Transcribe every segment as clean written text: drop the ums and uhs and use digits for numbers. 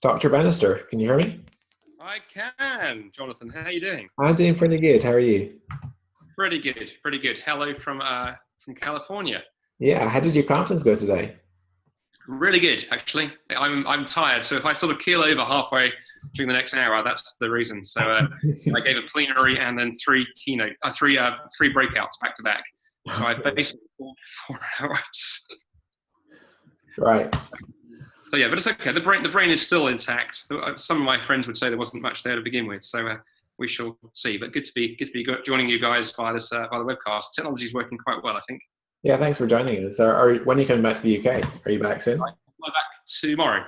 Dr. Bannister, can you hear me? I can, Jonathan. How are you doing? I'm doing pretty good. How are you? Pretty good, pretty good. Hello from California. Yeah, how did your conference go today? Really good, actually. I'm tired, so if I sort of keel over halfway during the next hour, that's the reason. So I gave a plenary and then three breakouts back to back. So I basically 4 hours. Right. So yeah, but it's okay. The brain is still intact. Some of my friends would say there wasn't much there to begin with, so we shall see. But good to be joining you guys via this via the webcast. Technology is working quite well, I think. Yeah, thanks for joining us. When are you coming back to the UK? Are you back soon? I fly back tomorrow.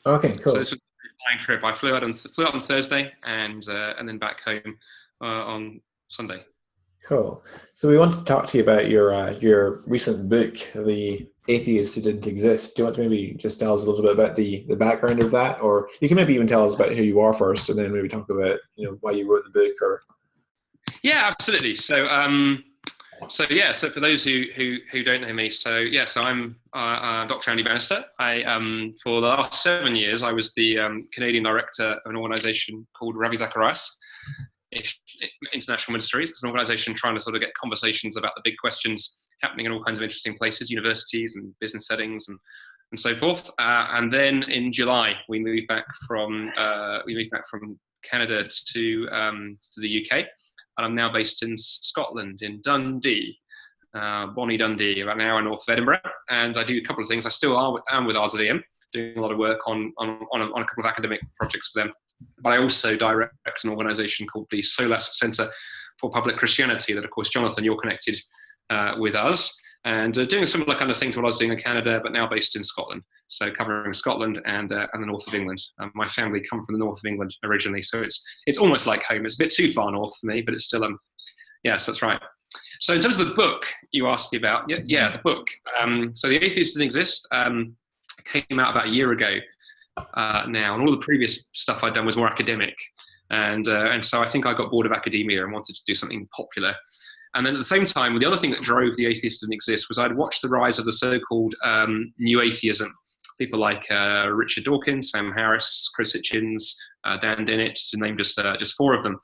Okay, cool. So this was a flying trip. I flew out on Thursday and then back home on Sunday. Cool. So we wanted to talk to you about your recent book, The Atheist Who Didn't Exist. Do you want to maybe just tell us a little bit about the background of that, or you can maybe even tell us about who you are first, and then maybe talk about why you wrote the book, or. Yeah, absolutely. So so for those who don't know me, so I'm Dr. Andy Bannister. I for the last 7 years I was the Canadian director of an organisation called Ravi Zacharias International Ministries. It's an organisation trying to sort of get conversations about the big questions happening in all kinds of interesting places, universities and business settings and so forth. And then in July we moved back from Canada to the UK. And I'm now based in Scotland, in Dundee, Bonnie Dundee, about an hour north of Edinburgh. And I do a couple of things. I still am with RZEM, doing a lot of work on a couple of academic projects for them. But I also direct an organisation called the SOLAS Centre for Public Christianity that, of course, Jonathan, you're connected with us. And doing a similar kind of thing to what I was doing in Canada, but now based in Scotland. So covering Scotland and the north of England. My family come from the north of England originally, so it's almost like home. It's a bit too far north for me, but it's still yes, that's right. So in terms of the book you asked me about, the book. So The Atheist Didn't Exist came out about a year ago now, and all the previous stuff I'd done was more academic, and so I think I got bored of academia and wanted to do something popular. And then at the same time, the other thing that drove The Atheist Didn't Exist was I'd watched the rise of the so-called New Atheism. People like Richard Dawkins, Sam Harris, Chris Hitchens, Dan Dennett, to name just four of them.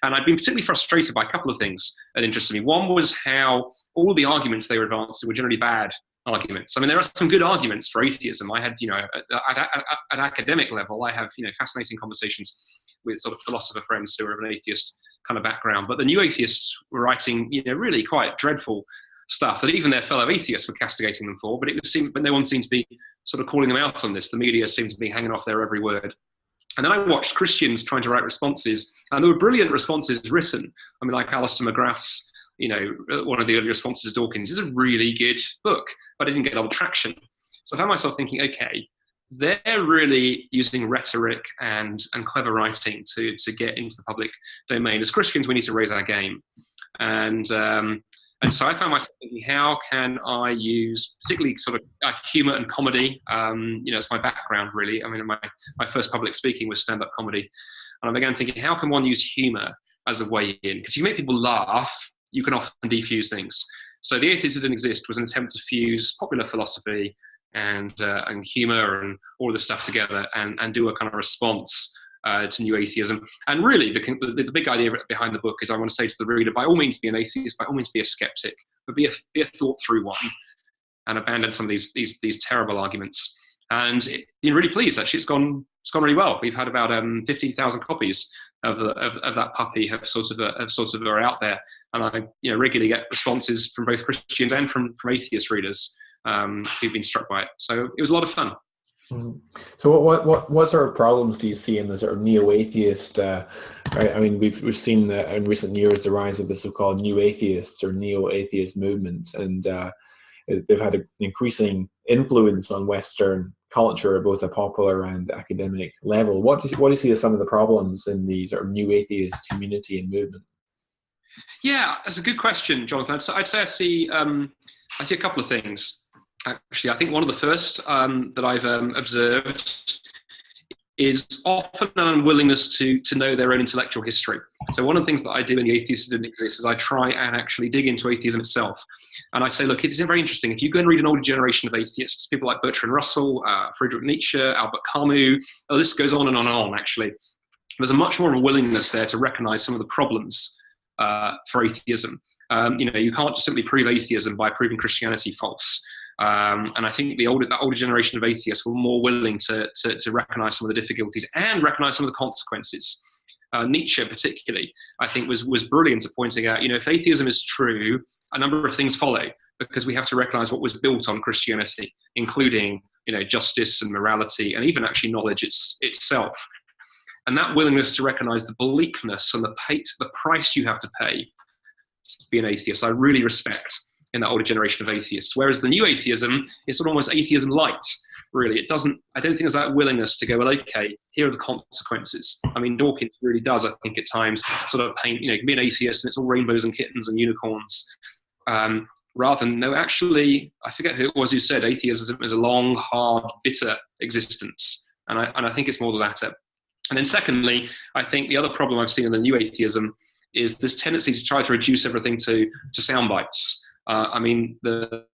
And I'd been particularly frustrated by a couple of things that interested me. One was how all the arguments they were advancing were generally bad arguments. I mean, there are some good arguments for atheism. I had, at academic level, I have, fascinating conversations with sort of philosopher friends who are of an atheist kind of background, but the new atheists were writing, really quite dreadful stuff that even their fellow atheists were castigating them for. But but no one seemed to be sort of calling them out on this. The media seemed to be hanging off their every word. And then I watched Christians trying to write responses, and there were brilliant responses written. I mean, like Alistair McGrath's, one of the early responses to Dawkins is a really good book, but it didn't get a lot of traction. So I found myself thinking, okay, they're really using rhetoric and clever writing to get into the public domain. As Christians, we need to raise our game. And so I found myself thinking, how can I use particularly sort of humor and comedy? It's my background, really. I mean, my first public speaking was stand-up comedy. And I began thinking, how can one use humor as a way in? Because if you make people laugh, you can often defuse things. So The Atheist Who Didn't Exist was an attempt to fuse popular philosophy and humor and all of this stuff together and do a kind of response to new atheism. And really, the big idea behind the book is I want to say to the reader, by all means be an atheist, by all means be a skeptic, but be a thought-through one and abandon some of these terrible arguments. And been really pleased, actually. It's gone really well. We've had about 15,000 copies of that puppy have sort of are out there, and I regularly get responses from both Christians and from atheist readers who've been struck by it. So it was a lot of fun. Mm-hmm. So what sort of problems do you see in the sort of neo-atheist? Right? I mean, we've seen in recent years the rise of the so-called new atheists or neo-atheist movements, and they've had an increasing influence on Western culture, both a popular and academic level. What do you see as some of the problems in the sort of new atheist community and movement? Yeah, that's a good question, Jonathan. So I'd say I see a couple of things. Actually, I think one of the first that I've observed is often an unwillingness to know their own intellectual history. So one of the things that I do in The Atheist Who Didn't Exist is I try and actually dig into atheism itself And I say, look, it's very interesting. If you go and read an older generation of atheists, people like Bertrand Russell, Friedrich Nietzsche, Albert Camus, the list goes on and on and on, actually. There's a much more of a willingness there to recognize some of the problems for atheism. You can't just simply prove atheism by proving Christianity false. And I think that older generation of atheists were more willing to recognize some of the difficulties and recognize some of the consequences. Nietzsche particularly, I think, was brilliant at pointing out, if atheism is true, a number of things follow, because we have to recognize what was built on Christianity, including, justice and morality, and even actually knowledge itself. And that willingness to recognize the bleakness and the price you have to pay to be an atheist, I really respect in that older generation of atheists. Whereas the new atheism is sort of almost atheism light, really. I don't think there's that willingness to go, well, okay, here are the consequences. I mean, Dawkins really does, I think, at times sort of paint, you can be an atheist and it's all rainbows and kittens and unicorns. Rather than, no, actually, I forget who it was who said atheism is a long, hard, bitter existence. And I think it's more the latter. And then secondly, I think the other problem I've seen in the new atheism is this tendency to try to reduce everything to sound bites. I mean, the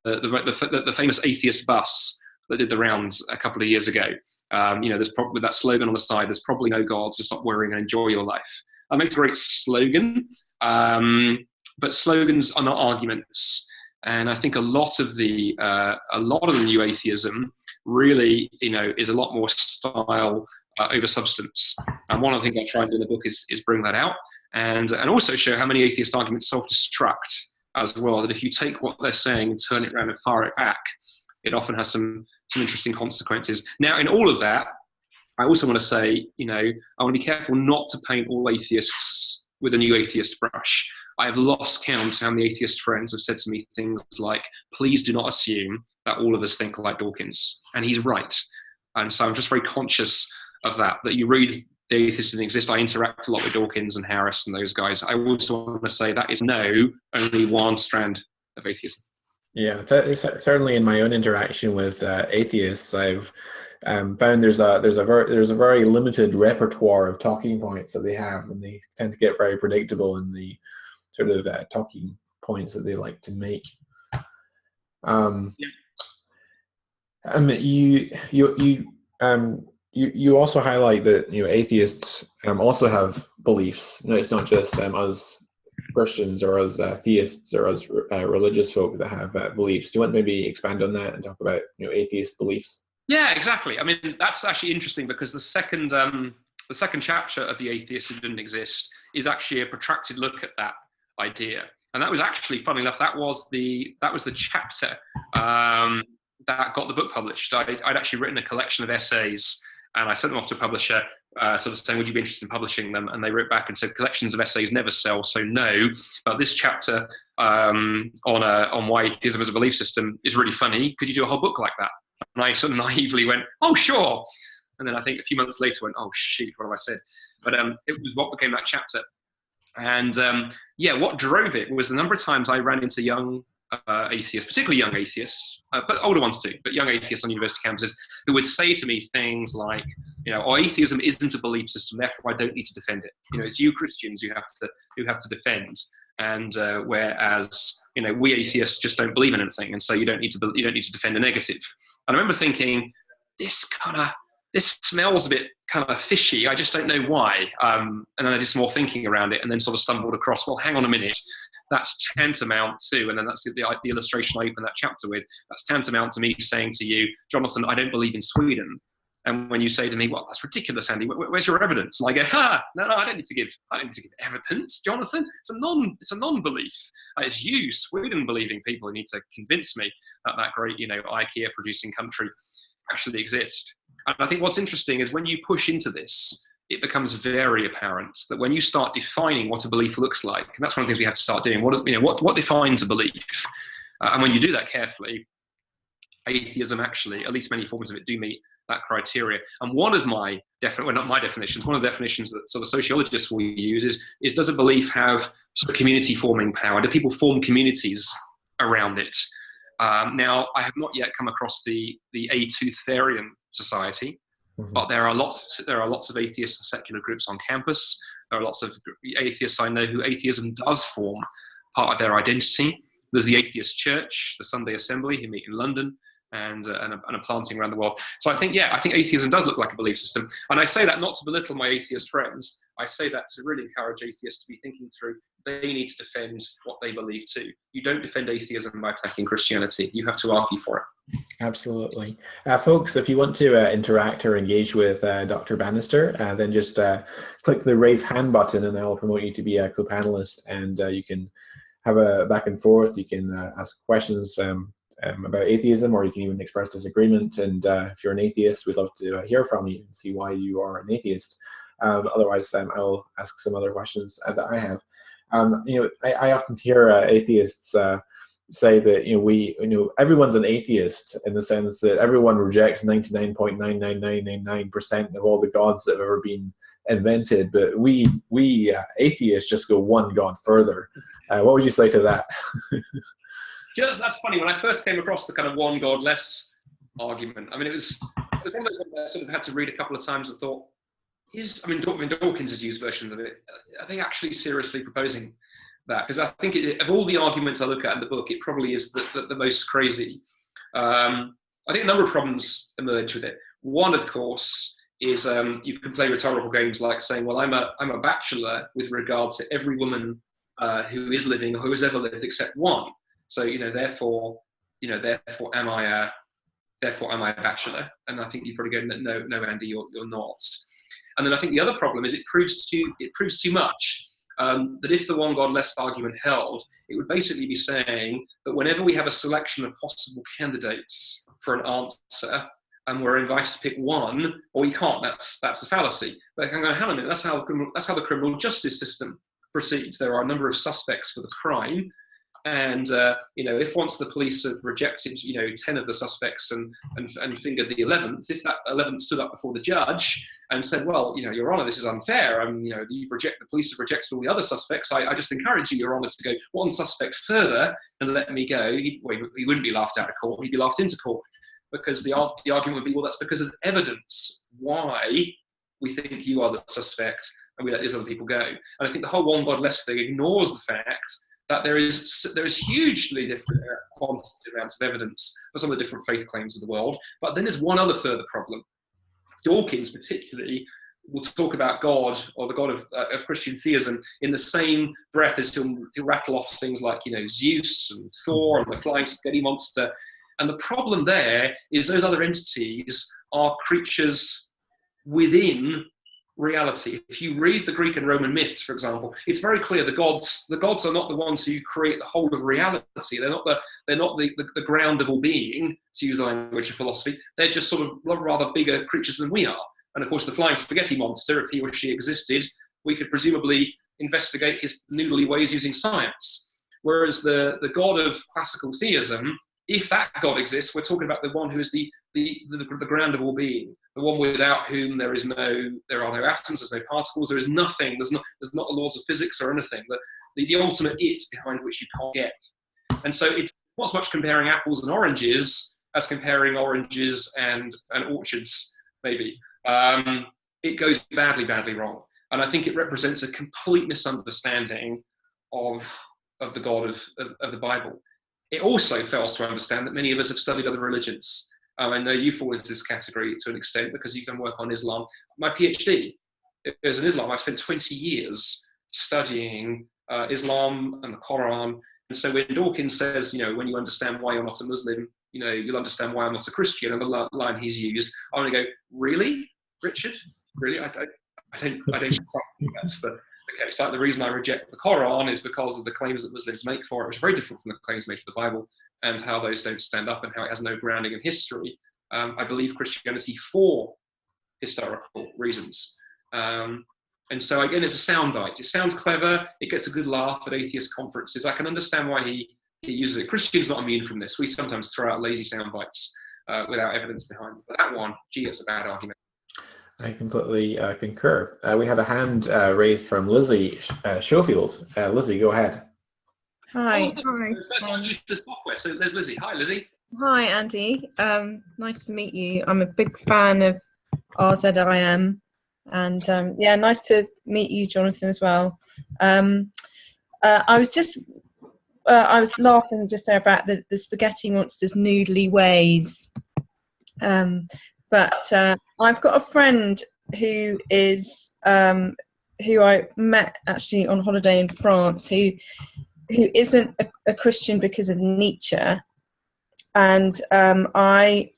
famous atheist bus that did the rounds a couple of years ago, there's probably with that slogan on the side, there's probably no God, so stop worrying and enjoy your life. That makes a great slogan, but slogans are not arguments. And I think a lot of the new atheism really, is a lot more style over substance. And one of the things I try and do in the book is bring that out, and also show how many atheist arguments self-destruct as well. That if you take what they're saying and turn it around and fire it back, it often has some interesting consequences. Now, in all of that, I also want to say, I want to be careful not to paint all atheists with a new atheist brush. I have lost count how many atheist friends have said to me things like, please do not assume that all of us think like Dawkins. And he's right. And so I'm just very conscious of that you read The Atheist Who Didn't Exist. I interact a lot with Dawkins and Harris and those guys. I also want to say that is only one strand of atheism. Yeah, certainly in my own interaction with atheists, I've found there's a very limited repertoire of talking points that they have, and they tend to get very predictable in the sort of talking points that they like to make. You also highlight that atheists also have beliefs. It's not just us Christians or us theists or us religious folk that have beliefs. Do you want to maybe expand on that and talk about atheist beliefs? Yeah, exactly. I mean, that's actually interesting because the second chapter of The Atheist Who Didn't Exist is actually a protracted look at that idea. And that was actually, funnily enough, that was the chapter that got the book published. I'd actually written a collection of essays, and I sent them off to a publisher, sort of saying, would you be interested in publishing them? And they wrote back and said, collections of essays never sell, so no. But this chapter on why atheism is a belief system is really funny. Could you do a whole book like that? And I sort of naively went, oh, sure. And then I think a few months later went, oh, shoot, what have I said? But it was what became that chapter. And what drove it was the number of times I ran into young atheists, particularly young atheists, but older ones too, but young atheists on university campuses who would say to me things like, atheism isn't a belief system, therefore I don't need to defend it. It's you Christians who have to defend, and whereas we atheists just don't believe in anything, and so you don't need to defend a negative. And I remember thinking, this smells a bit kind of fishy. I just don't know why. And then I did some more thinking around it, and then sort of stumbled across, well, hang on a minute. That's tantamount to, and then that's the illustration I open that chapter with. That's tantamount to me saying to you, Jonathan, I don't believe in Sweden. And when you say to me, well, that's ridiculous, Andy. Where's your evidence? And I go, no, I don't need to give evidence, Jonathan. It's a non-belief. It's you, Sweden, believing people who need to convince me that great, IKEA producing country actually exist. And I think what's interesting is when you push into this, it becomes very apparent that when you start defining what a belief looks like, and that's one of the things we have to start doing. What defines a belief? And when you do that carefully, atheism actually, at least many forms of it, do meet that criteria. And one of my not my definitions, one of the definitions that sort of sociologists will use is does a belief have sort of community forming power? Do people form communities around it? Now, I have not yet come across the Atheistharian Society. But there are lots of atheist and secular groups on campus. There are lots of atheists I know who atheism does form part of their identity. There's the Atheist Church, the Sunday Assembly, who meet in London, and a planting around the world. So I think atheism does look like a belief system. And I say that not to belittle my atheist friends. I say that to really encourage atheists to be thinking through, they need to defend what they believe too. You don't defend atheism by attacking Christianity. You have to argue for it. Absolutely. Folks, if you want to interact or engage with Dr. Bannister, then just click the raise hand button and I'll promote you to be a co-panelist, and you can have a back and forth. You can ask questions about atheism, or you can even express disagreement. And if you're an atheist, we'd love to hear from you and see why you are an atheist. Otherwise, I'll ask some other questions that I have. I often hear atheists say that everyone's an atheist, in the sense that everyone rejects 99.99999% of all the gods that have ever been invented, but we atheists just go one god further. What would you say to that? That's funny. When I first came across the kind of one god less argument, I mean, it was one of those ones I sort of had to read a couple of times and thought, Dawkins has used versions of it. Are they actually seriously proposing that? Because I think of all the arguments I look at in the book, it probably is the most crazy. I think a number of problems emerge with it. One, of course, is you can play rhetorical games like saying, well, I'm a bachelor with regard to every woman who is living or who has ever lived except one. So therefore am I a bachelor? And I think you probably go, no, Andy, you're not. And then I think the other problem is it proves too much. That if the one God less argument held, it would basically be saying that whenever we have a selection of possible candidates for an answer, and we're invited to pick one, or we can't, that's a fallacy. But hang on a minute, that's how the criminal justice system proceeds. There are a number of suspects for the crime. And if once the police have rejected 10 of the suspects and fingered the 11th, if that 11th stood up before the judge and said, well, Your Honour, this is unfair, the police have rejected all the other suspects, I just encourage you, Your Honour, to go one suspect further and let me go, he wouldn't be laughed out of court, he'd be laughed into court, because the argument would be, well, that's because there's evidence why we think you are the suspect and we let these other people go. And I think the whole one God less thing ignores the fact that there is hugely different quantitative amounts of evidence for some of the different faith claims of the world. But then there's one other further problem. Dawkins particularly will talk about God, or the God of Christian theism, in the same breath as he'll rattle off things like Zeus and Thor and the flying spaghetti monster. And the problem there is those other entities are creatures within reality. If you read the Greek and Roman myths, for example, it's very clear the gods are not the ones who create the whole of reality. They're not the ground of all being, to use the language of philosophy. They're just sort of rather bigger creatures than we are. And of course, the flying spaghetti monster, if he or she existed, we could presumably investigate his noodly ways using science. Whereas the god of classical theism, if that God exists, we're talking about the one who is the ground of all being, the one without whom there are no atoms, there's no particles, there is nothing, there's not the laws of physics or anything, the ultimate it behind which you can't get. And so it's not as much comparing apples and oranges as comparing oranges and orchards, maybe. It goes badly, badly wrong. And I think it represents a complete misunderstanding of the God of the Bible. It also fails to understand that many of us have studied other religions. I know you fall into this category to an extent because you've done work on Islam. My PhD is in Islam. I've spent 20 years studying Islam and the Quran. And so when Dawkins says, when you understand why you're not a Muslim, you'll understand why I'm not a Christian, and the line he's used, I want to go, really, Richard? Really? I don't think that's the case. Like the reason I reject the Quran is because of the claims that Muslims make for it, which are very different from the claims made for the Bible, and how those don't stand up and how it has no grounding in history. I believe Christianity for historical reasons. And so again, it's a soundbite. It sounds clever. It gets a good laugh at atheist conferences. I can understand why he uses it. Christian's not immune from this. We sometimes throw out lazy soundbites without evidence behind it. But that one, gee, it's a bad argument. I completely concur. We have a hand raised from Lizzie Schofield. Lizzie, go ahead. Hi. Hi. Use the software. So there's Lizzie. Hi, Lizzie. Hi, Andy. Nice to meet you. I'm a big fan of RZIM, and nice to meet you, Jonathan, as well. I was just I was laughing just there about the spaghetti monster's noodly ways. But I've got a friend who is who I met actually on holiday in France, who isn't a Christian because of Nietzsche, and I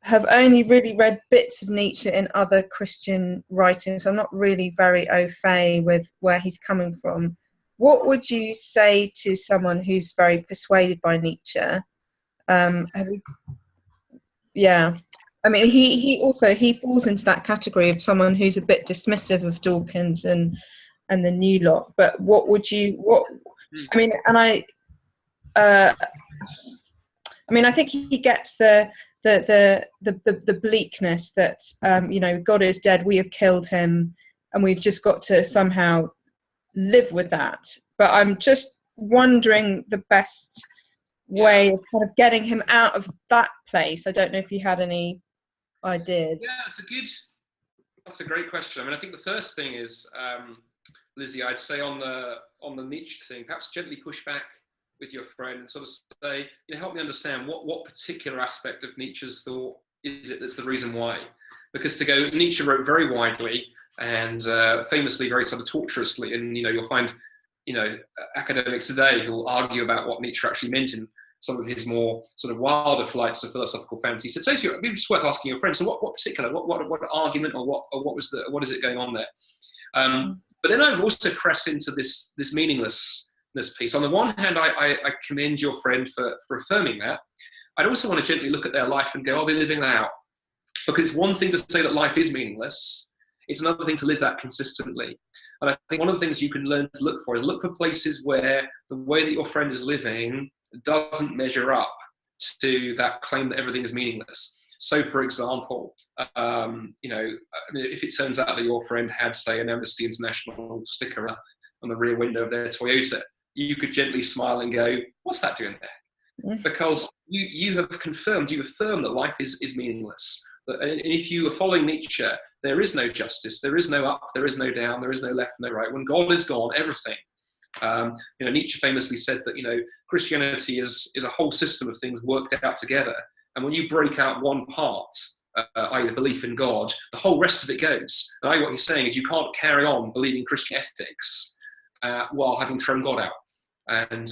have only really read bits of Nietzsche in other Christian writings, so I'm not really very au fait with where he's coming from. What would you say to someone who's very persuaded by Nietzsche? Yeah, I mean, he also falls into that category of someone who's a bit dismissive of Dawkins and the New Lot. But what would you I mean, and I mean, I think he gets the bleakness that you know, God is dead, we have killed him, and we've just got to somehow live with that. But I'm just wondering the best way of kind of getting him out of that place. I don't know if you had any ideas. Yeah, that's a great question. I mean, I think the first thing is, Lizzie, I'd say on the Nietzsche thing, perhaps gently push back with your friend and sort of say, you know, help me understand what particular aspect of Nietzsche's thought is it that's the reason why. Because Nietzsche wrote very widely and famously very sort of tortuously, and you know, you'll find, you know, academics today who will argue about what Nietzsche actually meant in some of his more sort of wilder flights of philosophical fantasy. So it's just worth asking your friends. So what particular, what argument or what is it going on there? But then I've also pressed into this meaninglessness piece. On the one hand, I commend your friend for affirming that. I'd also want to gently look at their life and go, are they living that out? Because it's one thing to say that life is meaningless. It's another thing to live that consistently. And I think one of the things you can learn to look for is look for places where the way that your friend is living doesn't measure up to that claim that everything is meaningless. So, for example, you know, I mean, if it turns out that your friend had, say, an Amnesty International sticker on the rear window of their Toyota, you could gently smile and go, what's that doing there? Because you have confirmed, you affirm that life is meaningless. And if you are following Nietzsche, there is no justice, there is no up, there is no down, there is no left, no right. When God is gone, everything. You know, Nietzsche famously said that, you know, Christianity is a whole system of things worked out together. And when you break out one part, i.e. the belief in God, the whole rest of it goes. And what he's saying is you can't carry on believing Christian ethics while having thrown God out. And,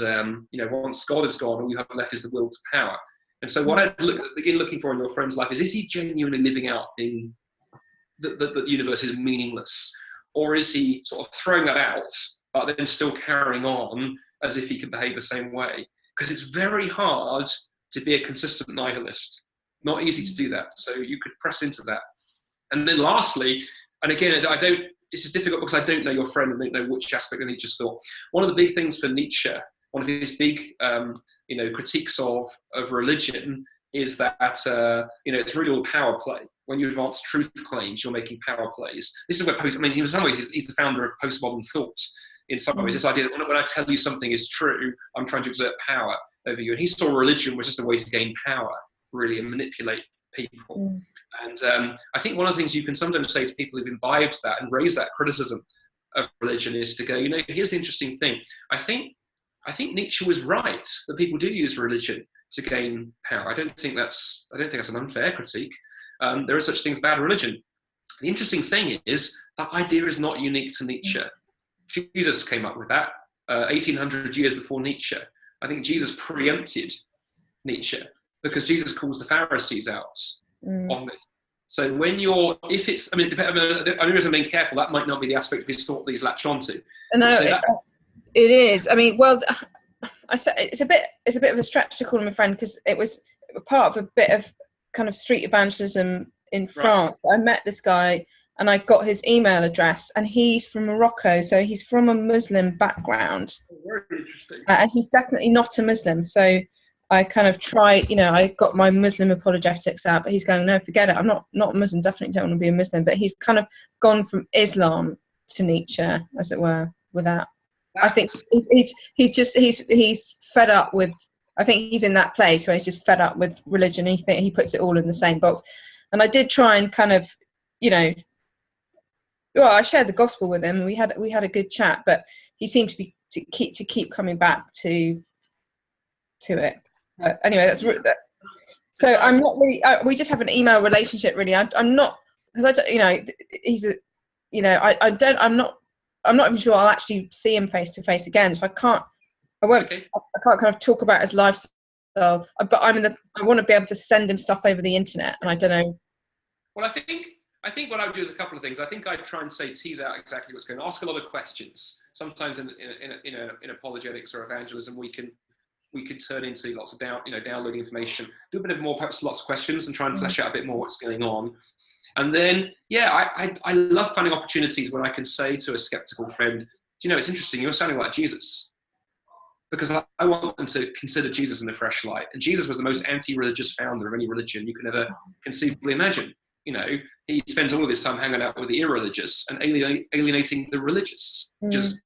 you know, once God is gone, all you have left is the will to power. And so what I'd begin looking for in your friend's life is he genuinely living out in that the universe is meaningless? Or is he sort of throwing that out, but then still carrying on as if he can behave the same way? Because it's very hard to be a consistent nihilist. Not easy to do that. So you could press into that. And then lastly, and again, this is difficult because I don't know your friend and don't know which aspect of Nietzsche's thought. One of the big things for Nietzsche, one of his big, you know, critiques of religion is that, you know, it's really all power play. When you advance truth claims, you're making power plays. This is where in some ways, he's the founder of postmodern thought. In some ways, this idea that when I tell you something is true, I'm trying to exert power over you. And he saw religion was just a way to gain power, really, and manipulate people. And I think one of the things you can sometimes say to people who've imbibed that and raise that criticism of religion is to go, you know, here's the interesting thing. I think Nietzsche was right that people do use religion to gain power. I don't think that's an unfair critique. There are such things as bad religion. The interesting thing is that idea is not unique to Nietzsche. Jesus came up with that 1800 years before Nietzsche. I think Jesus preempted Nietzsche because Jesus calls the Pharisees out on this. So when if it's, I mean, the only reason I'm being careful, that might not be the aspect of his thought that he's latched onto. No, it is. I mean, well, I said it's a bit of a stretch to call him a friend because it was part of a bit of kind of street evangelism in France. Right. I met this guy and I got his email address, and he's from Morocco, so he's from a Muslim background. Very interesting. And he's definitely not a Muslim. So I kind of tried, you know, I got my Muslim apologetics out, but he's going, no, forget it. I'm not a Muslim. Definitely don't want to be a Muslim. But he's kind of gone from Islam to Nietzsche, as it were, with that. I think he's fed up with. I think he's in that place where he's just fed up with religion. He puts it all in the same box. And I did try and kind of, you know, well, I shared the gospel with him. We had a good chat, but he seemed to keep coming back to to it. But anyway, so I'm not really. We just have an email relationship, really. I'm not, because I don't, he's a, I'm not even sure I'll actually see him face to face again. So I can't kind of talk about his lifestyle. But I want to be able to send him stuff over the internet, and I don't know. Well, I think what I would do is a couple of things. I think I'd try and tease out exactly what's going on. Ask a lot of questions. Sometimes in apologetics or evangelism, we can turn into lots of downloading information, do a bit of more, perhaps lots of questions, and try and flesh out a bit more what's going on. And then, I love finding opportunities when I can say to a skeptical friend, it's interesting, you're sounding like Jesus. Because I want them to consider Jesus in a fresh light. And Jesus was the most anti-religious founder of any religion you can ever conceivably imagine. He spends all of his time hanging out with the irreligious and alienating the religious. Just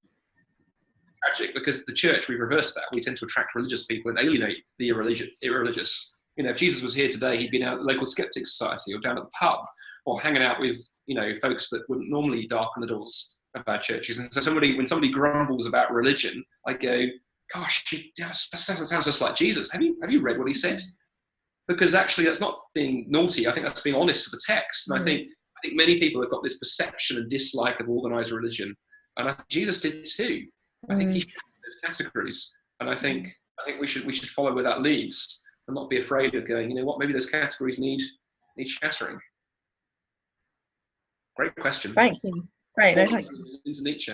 tragic, because the church, we've reversed that. We tend to attract religious people and alienate the irreligious. If Jesus was here today, he'd been out at the local skeptics society or down at the pub or hanging out with, folks that wouldn't normally darken the doors of our churches. And so when somebody grumbles about religion, I go, gosh, that sounds just like Jesus. Have you read what he said? Because actually that's not being naughty. I think that's being honest to the text. And I think many people have got this perception and dislike of organized religion. And I think Jesus did too. I think he shared those categories. And I think we should follow where that leads and not be afraid of going, maybe those categories need shattering. Great question. Thank you. Great. No, thank you. Into Nietzsche.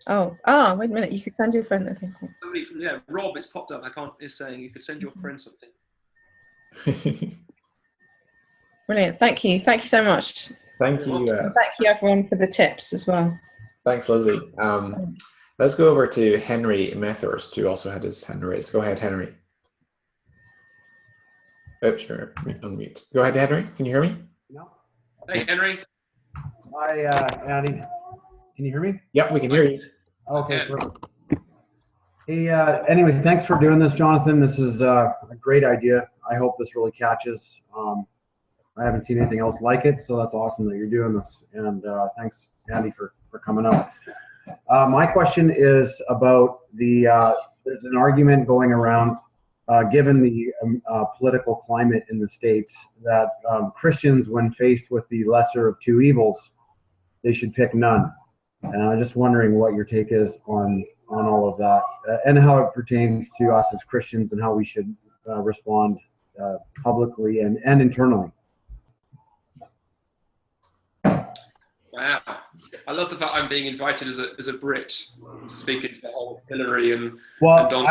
Oh, wait a minute. You could send your friend. Okay. Somebody from Rob, it's popped up. Is saying you could send your friend something. Brilliant. Thank you. Thank you so much. Thank you. Thank you everyone for the tips as well. Thanks, Lizzie. Let's go over to Henry Methurst, who also had his hand raised. Go ahead, Henry. Oops, sure. Unmute. Go ahead, Henry. Can you hear me? No. Hey, Henry. Hi, Andy. Can you hear me? Yep, we can hear you. Okay, perfect. Hey, anyway, thanks for doing this, Jonathan. This is a great idea. I hope this really catches. I haven't seen anything else like it, so that's awesome that you're doing this. And thanks, Andy, for coming up. My question is about there's an argument going around, given the political climate in the States, that Christians, when faced with the lesser of two evils, they should pick none. And I'm just wondering what your take is on all of that, and how it pertains to us as Christians and how we should respond publicly and internally. Wow, I love the fact I'm being invited as a Brit to speak into the whole Hillary and. Well, and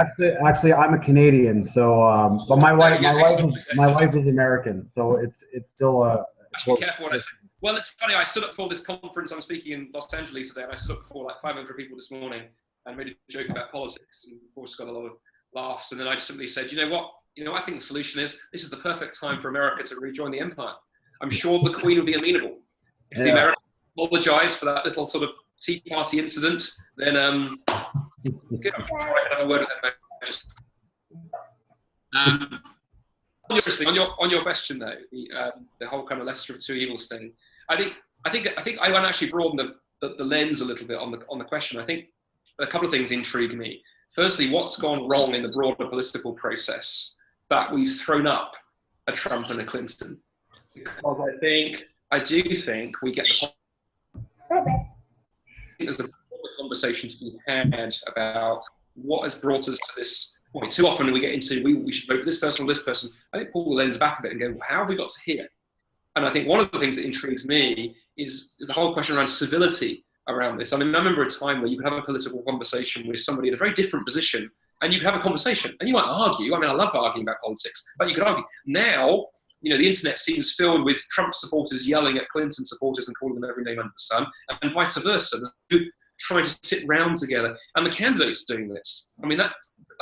actually, I'm a Canadian, so but my wife is American, so it's still a. Be careful what I say. Well, it's funny. I stood up for this conference. I'm speaking in Los Angeles today, and I stood up for like 500 people this morning and made a joke about politics, and of course got a lot of laughs. And then I simply said, what? I think the solution is this is the perfect time for America to rejoin the empire. I'm ssure the Queen will be amenable. If the Americans apologise for that little sort of Tea Party incident, then it's good. I'm sure I can have a word with them. On your question though, the whole kind of lesser of two evils thing, I think I want to actually broaden the lens a little bit on the question. I think a couple of things intrigue me. Firstly, what's gone wrong in the broader political process that we've thrown up a Trump and a Clinton? Because I do think we get there's a conversation to be had about what has brought us to this point. Too often we get into we should vote for this person or this person. I think pull the lens back a bit and go, how have we got to here? And I think one of the things that intrigues me is the whole question around civility around this. I mean, I remember a time where you could have a political conversation with somebody in a very different position, and you could have a conversation, and you might argue. I mean, I love arguing about politics, but you could argue. Now, the internet seems filled with Trump supporters yelling at Clinton supporters and calling them every name under the sun, and vice versa. There's trying to sit round together, and the candidates doing this. I mean, that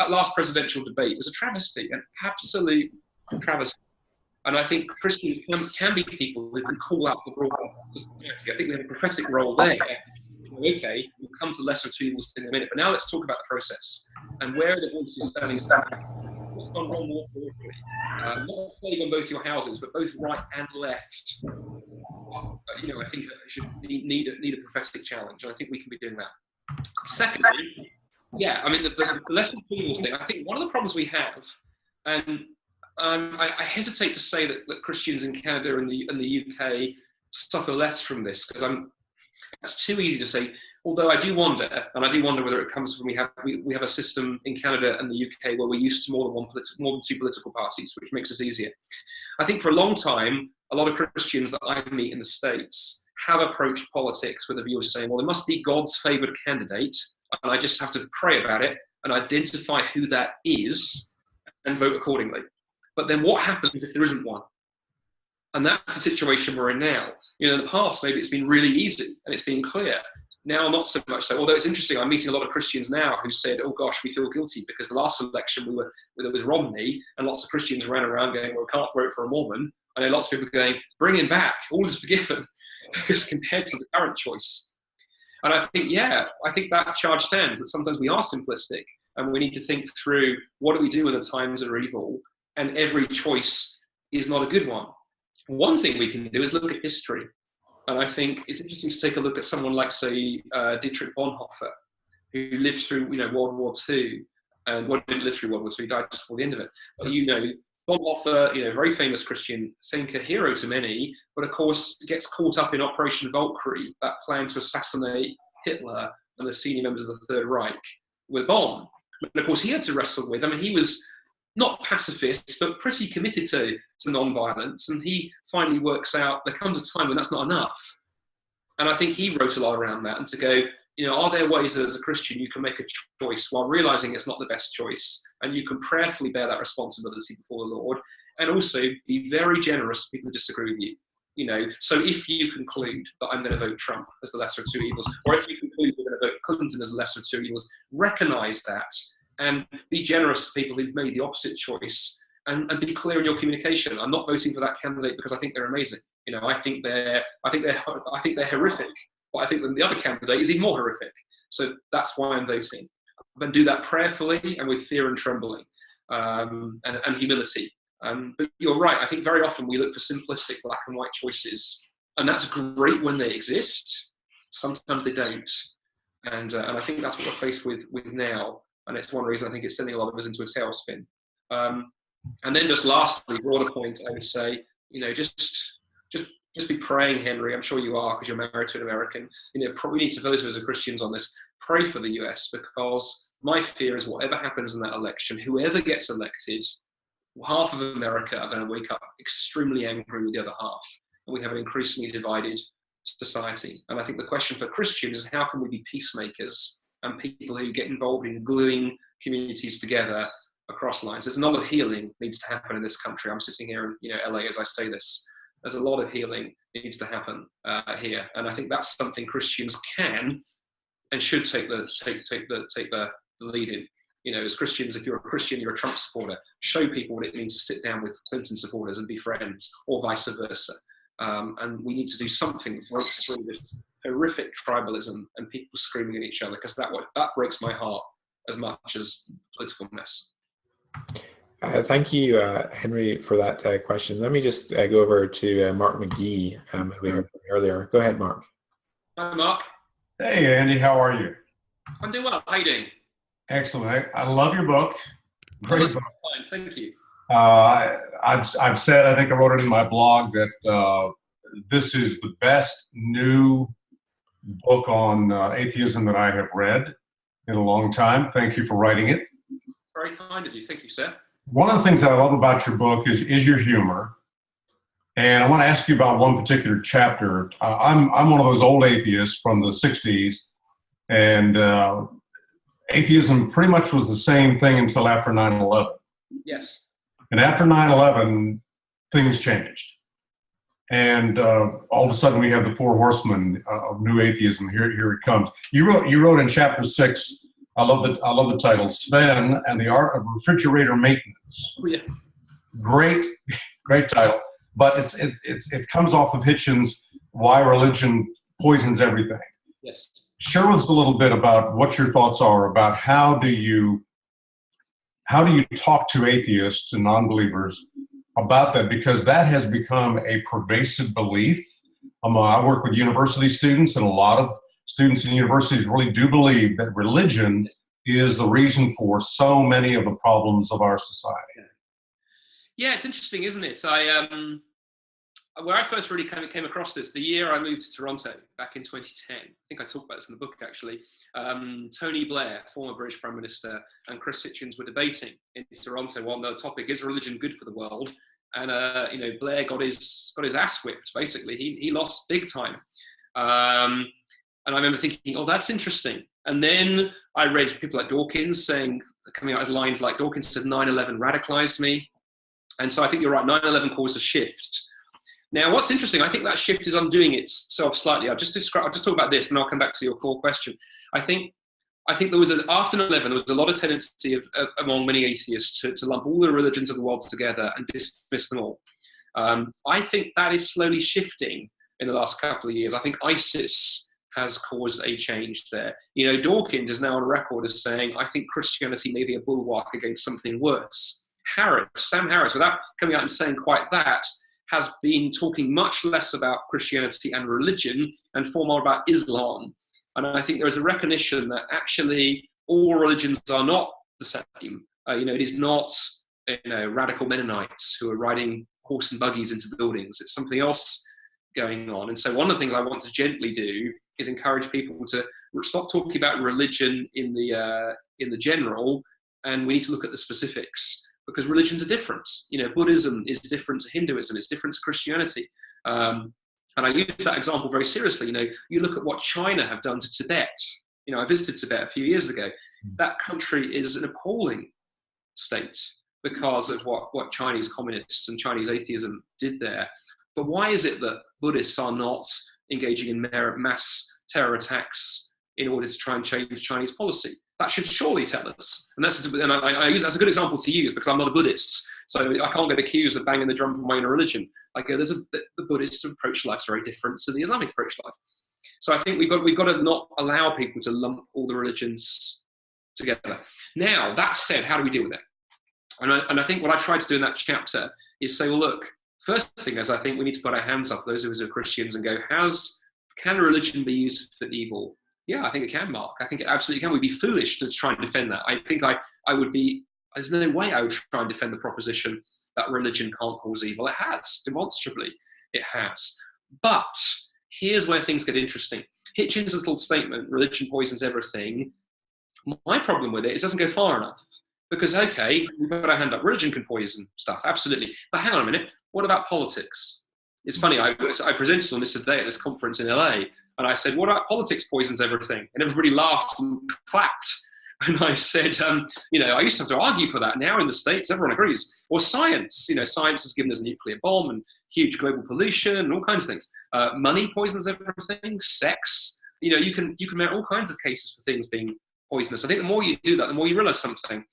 last presidential debate was a travesty, an absolute travesty. And I think Christians can be people who can call out the broader society. I think we have a prophetic role there. Okay, we'll come to the lesser of two evils in a minute, but now let's talk about the process and where are the voices standing back. What's gone wrong more broadly? Not a plague on both your houses, but both right and left. I think it should need a prophetic challenge, and I think we can be doing that. Secondly, Yeah, I mean, the less than two evils thing, I think one of the problems we have, and I hesitate to say that Christians in Canada and the UK suffer less from this, because it's too easy to say. Although I do wonder, whether it comes from we have a system in Canada and the UK where we're used to more than two political parties, which makes us easier. I think for a long time, a lot of Christians that I meet in the States have approached politics with a view of saying, well, there must be God's favoured candidate, and I just have to pray about it and identify who that is and vote accordingly. But then what happens if there isn't one? And that's the situation we're in now. In the past, maybe it's been really easy and it's been clear. Now, not so much so. Although it's interesting, I'm meeting a lot of Christians now who said, "Oh gosh, we feel guilty because the last election there was Romney, and lots of Christians ran around going, well, we can't vote for a Mormon." And then lots of people going, "Bring him back, all is forgiven," because compared to the current choice. And I think that charge stands, that sometimes we are simplistic and we need to think through what do we do when the times are evil, and every choice is not a good one. One thing we can do is look at history. And I think it's interesting to take a look at someone like, say, Dietrich Bonhoeffer, who lived through, World War II, and didn't live through World War II, he died just before the end of it. But Bonhoeffer, very famous Christian thinker, hero to many, but of course gets caught up in Operation Valkyrie, that plan to assassinate Hitler and the senior members of the Third Reich with a bomb. And of course he had to wrestle with. He was not pacifist, but pretty committed to non-violence. And he finally works out there comes a time when that's not enough. And I think he wrote a lot around that, and to go, are there ways that as a Christian you can make a choice while realizing it's not the best choice, and you can prayerfully bear that responsibility before the Lord, and also be very generous to people who disagree with you. So if you conclude that I'm going to vote Trump as the lesser of two evils, or if you conclude you're going to vote Clinton as the lesser of two evils, recognize that and be generous to people who've made the opposite choice, and be clear in your communication. I'm not voting for that candidate because I think they're amazing. I think they're horrific, but I think that the other candidate is even more horrific. So that's why I'm voting. But do that prayerfully and with fear and trembling, and humility. But you're right. I think very often we look for simplistic black and white choices, and that's great when they exist. Sometimes they don't, and I think that's what we're faced with now. And it's one reason I think it's sending a lot of us into a tailspin. And then just lastly, broader point, I would say, just be praying, Henry. I'm sure you are, because you're married to an American. We need to, for those of us as Christians on this, pray for the US, because my fear is whatever happens in that election, whoever gets elected, half of America are going to wake up extremely angry with the other half. And we have an increasingly divided society. And I think the question for Christians is, how can we be peacemakers and people who get involved in gluing communities together across lines? There's a lot of healing needs to happen in this country. I'm sitting here in LA as I say this. There's a lot of healing needs to happen here, and I think that's something Christians can and should take the lead in. As Christians, if you're a Christian, you're a Trump supporter, show people what it means to sit down with Clinton supporters and be friends, or vice versa. And we need to do something that breaks through this horrific tribalism and people screaming at each other, because that breaks my heart as much as political mess. Thank you, Henry, for that question. Let me just go over to Mark McGee, who we heard from earlier. Go ahead, Mark. Hi, Mark. Hey, Andy, how are you? I'm doing well. How are you doing? Excellent. I love your book. Great book. Thank you. I've said, I think I wrote it in my blog, that this is the best new book on atheism that I have read in a long time. Thank you for writing it. Very kind of you. Thank you, sir. One of the things that I love about your book is your humor. And I want to ask you about one particular chapter. I'm one of those old atheists from the 60s, and atheism pretty much was the same thing until after 9/11. Yes. And after 9/11, things changed. And all of a sudden we have the four horsemen of new atheism. Here it comes. You wrote in chapter 6, I love the title, Sven and the Art of Refrigerator Maintenance. Oh, yes. Great title. But it comes off of Hitchens' Why Religion Poisons Everything. Yes. Share with us a little bit about what your thoughts are about how do you talk to atheists and non-believers about that, because that has become a pervasive belief. I work with university students, and a lot of students in universities really do believe that religion is the reason for so many of the problems of our society. Yeah, it's interesting, isn't it? Where I first really kind of came across this, the year I moved to Toronto back in 2010, I think I talked about this in the book actually, Tony Blair, former British Prime Minister, and Chris Hitchens were debating in Toronto on the topic, is religion good for the world? And Blair got his ass whipped, basically. He lost big time. And I remember thinking, oh, that's interesting. And then I read people like Dawkins coming out with lines like, Dawkins said 9/11 radicalized me. And so I think you're right, 9/11 caused a shift. Now, what's interesting, I think that shift is undoing itself slightly. I'll just talk about this, and I'll come back to your core question. I think there was after 9/11, there was a lot of tendency among many atheists to lump all the religions of the world together and dismiss them all. I think that is slowly shifting in the last couple of years. I think ISIS has caused a change there. Dawkins is now on record as saying, I think Christianity may be a bulwark against something worse. Sam Harris, without coming out and saying quite that, has been talking much less about Christianity and religion and far more about Islam. And I think there is a recognition that actually all religions are not the same. It is not radical Mennonites who are riding horse and buggies into buildings. It's something else going on. And so one of the things I want to gently do is encourage people to stop talking about religion in the general, and we need to look at the specifics. Because religions are different. Buddhism is different to Hinduism, it's different to Christianity. And I use that example very seriously. You look at what China have done to Tibet. I visited Tibet a few years ago. That country is an appalling state because of what Chinese communists and Chinese atheism did there. But why is it that Buddhists are not engaging in mass terror attacks in order to try and change Chinese policy? That should surely tell us. And I use that's a good example to use because I'm not a Buddhist, so I can't get accused of banging the drum for my own religion. The Buddhist approach to life is very different to the Islamic approach to life. So I think we've got to not allow people to lump all the religions together. Now, that said, how do we deal with it? And I think what I tried to do in that chapter is say, well, look, first thing is I think we need to put our hands up, those of us who are Christians, and go, can religion be used for evil? Yeah, I think it can, Mark. I think it absolutely can. We'd be foolish to try and defend that. I think I would be, there's no way I would try and defend the proposition that religion can't cause evil. It has, demonstrably, it has. But here's where things get interesting. Hitchens' little statement, religion poisons everything. My problem with it is it doesn't go far enough. Because, okay, we've got our hand up. Religion can poison stuff, absolutely. But hang on a minute, what about politics? It's funny, I presented on this today at this conference in LA, and I said, what about politics poisons everything? And everybody laughed and clapped. And I said, I used to have to argue for that. Now in the States, everyone agrees. Or science, science has given us a nuclear bomb and huge global pollution and all kinds of things. Money poisons everything, sex. You can make all kinds of cases for things being poisonous. I think the more you do that, the more you realize something.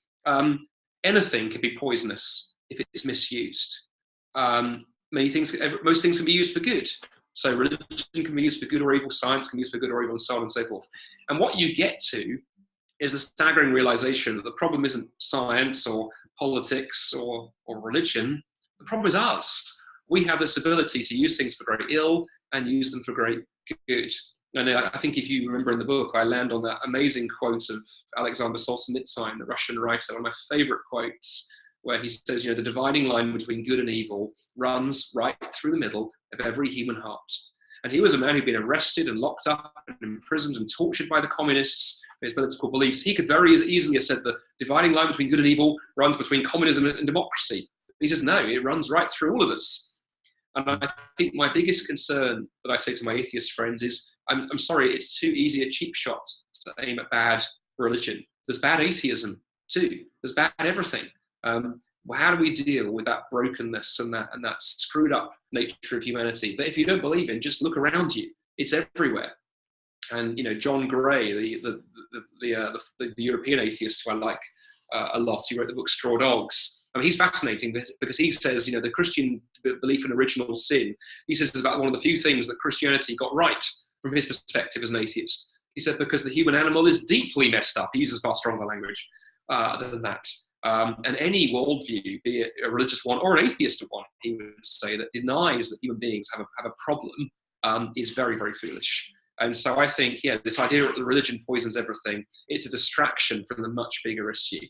Anything can be poisonous if it's misused. Most things can be used for good. So religion can be used for good or evil, science can be used for good or evil, and so on and so forth. And what you get to is the staggering realization that the problem isn't science or politics or religion. The problem is us. We have this ability to use things for great ill and use them for great good. And I think if you remember in the book, I land on that amazing quote of Alexander Solzhenitsyn, the Russian writer, one of my favorite quotes, where he says, the dividing line between good and evil runs right through the middle of every human heart. And he was a man who'd been arrested and locked up and imprisoned and tortured by the communists for his political beliefs. He could very easily have said the dividing line between good and evil runs between communism and democracy. But he says, no, it runs right through all of us. And I think my biggest concern that I say to my atheist friends is, I'm sorry, it's too easy a cheap shot to aim at bad religion. There's bad atheism too. There's bad everything. How do we deal with that brokenness and that screwed up nature of humanity? But if you don't believe in, just look around you. It's everywhere. And John Gray, the European atheist who I like a lot, he wrote the book Straw Dogs. I mean, he's fascinating because he says, the Christian belief in original sin, he says, is about one of the few things that Christianity got right from his perspective as an atheist. He said, because the human animal is deeply messed up. He uses far stronger language than that. And any worldview, be it a religious one or an atheist one, he would say, that denies that human beings have a problem is very, very foolish. And so I think, yeah, this idea that religion poisons everything, it's a distraction from the much bigger issue.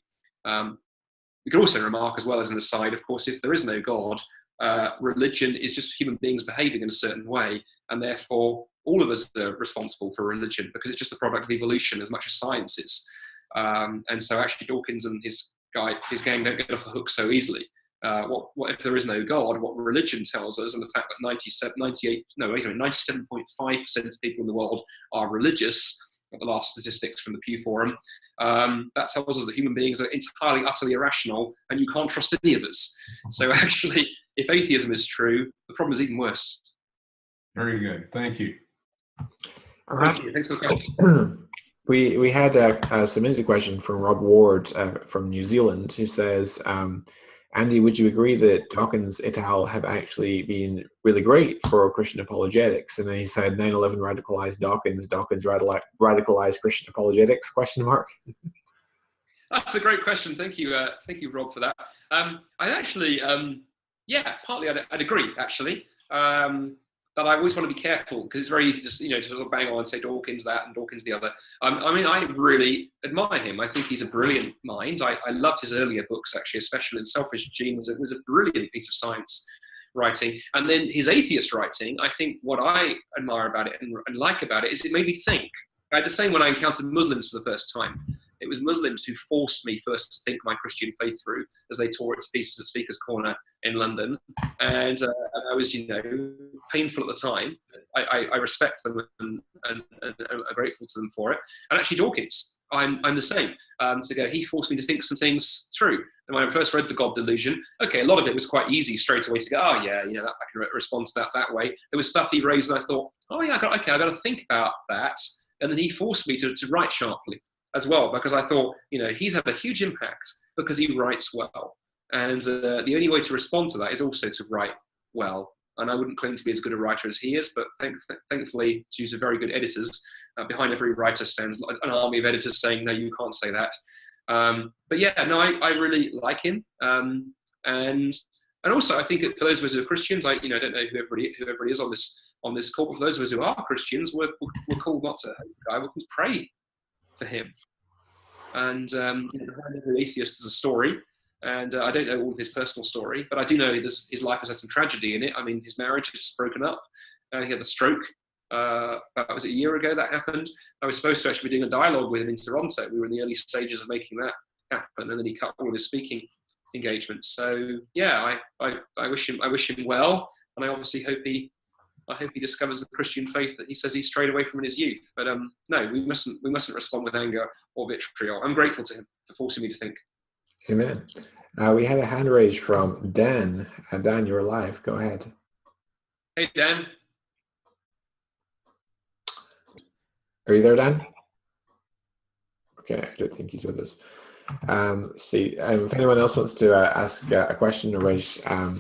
We can also remark, as well as an aside, of course, if there is no God, religion is just human beings behaving in a certain way, and therefore all of us are responsible for religion because it's just the product of evolution as much as science is. And so actually Dawkins and his gang don't get off the hook so easily. What if there is no God? What religion tells us, and the fact that 97.5% of people in the world are religious, at the last statistics from the Pew Forum, that tells us that human beings are entirely, utterly irrational, and you can't trust any of us. So actually, if atheism is true, the problem is even worse. Very good. Thank you. All right. Thank you. Thanks for the question. We had a submitted question from Rob Ward from New Zealand, who says, Andy, would you agree that Dawkins et al. Have actually been really great for Christian apologetics? And then he said 9/11 radicalized Dawkins, Dawkins radicalized Christian apologetics, ? That's a great question. Thank you, Rob, for that. I actually, yeah, partly I'd agree, actually. That I always want to be careful because it's very easy to sort of bang on and say Dawkins that and Dawkins the other. I mean, I really admire him. I think he's a brilliant mind. I loved his earlier books, actually, especially in Selfish Gene was a brilliant piece of science writing. And then his atheist writing, I think what I admire about it and like about it is it made me think. I had the same when I encountered Muslims for the first time. It was Muslims who forced me first to think my Christian faith through as they tore it to pieces at Speaker's Corner in London. And I was, painful at the time. I respect them and are grateful to them for it. And actually Dawkins, I'm the same. He forced me to think some things through. And when I first read The God Delusion, okay, a lot of it was quite easy straight away to go, oh yeah, I can respond to that way. There was stuff he raised and I thought, oh yeah, I got to think about that. And then he forced me to write sharply as well, because I thought, he's had a huge impact because he writes well. And the only way to respond to that is also to write well. And I wouldn't claim to be as good a writer as he is, but thankfully, due to very good editors, behind every writer stands an army of editors saying, no, you can't say that. But yeah, no, I really like him. And also, I think for those of us who are Christians, I don't know who everybody is on this call, but for those of us who are Christians, we're called not to hate the guy, we're called to pray for him. And behind every atheist is a story. And I don't know all of his personal story, but I do know his life has had some tragedy in it. I mean, his marriage is broken up. He had the stroke. Was it a year ago that happened? I was supposed to actually be doing a dialogue with him in Toronto. We were in the early stages of making that happen, and then he cut all of his speaking engagements. So yeah, I wish him well, and I obviously hope he discovers the Christian faith that he says he strayed away from in his youth. But no, we mustn't respond with anger or vitriol. I'm grateful to him for forcing me to think. Amen. We had a hand raised from Dan. Dan, you're live. Go ahead. Hey, Dan. Are you there, Dan? Okay, I don't think he's with us. If anyone else wants to ask a question or raise a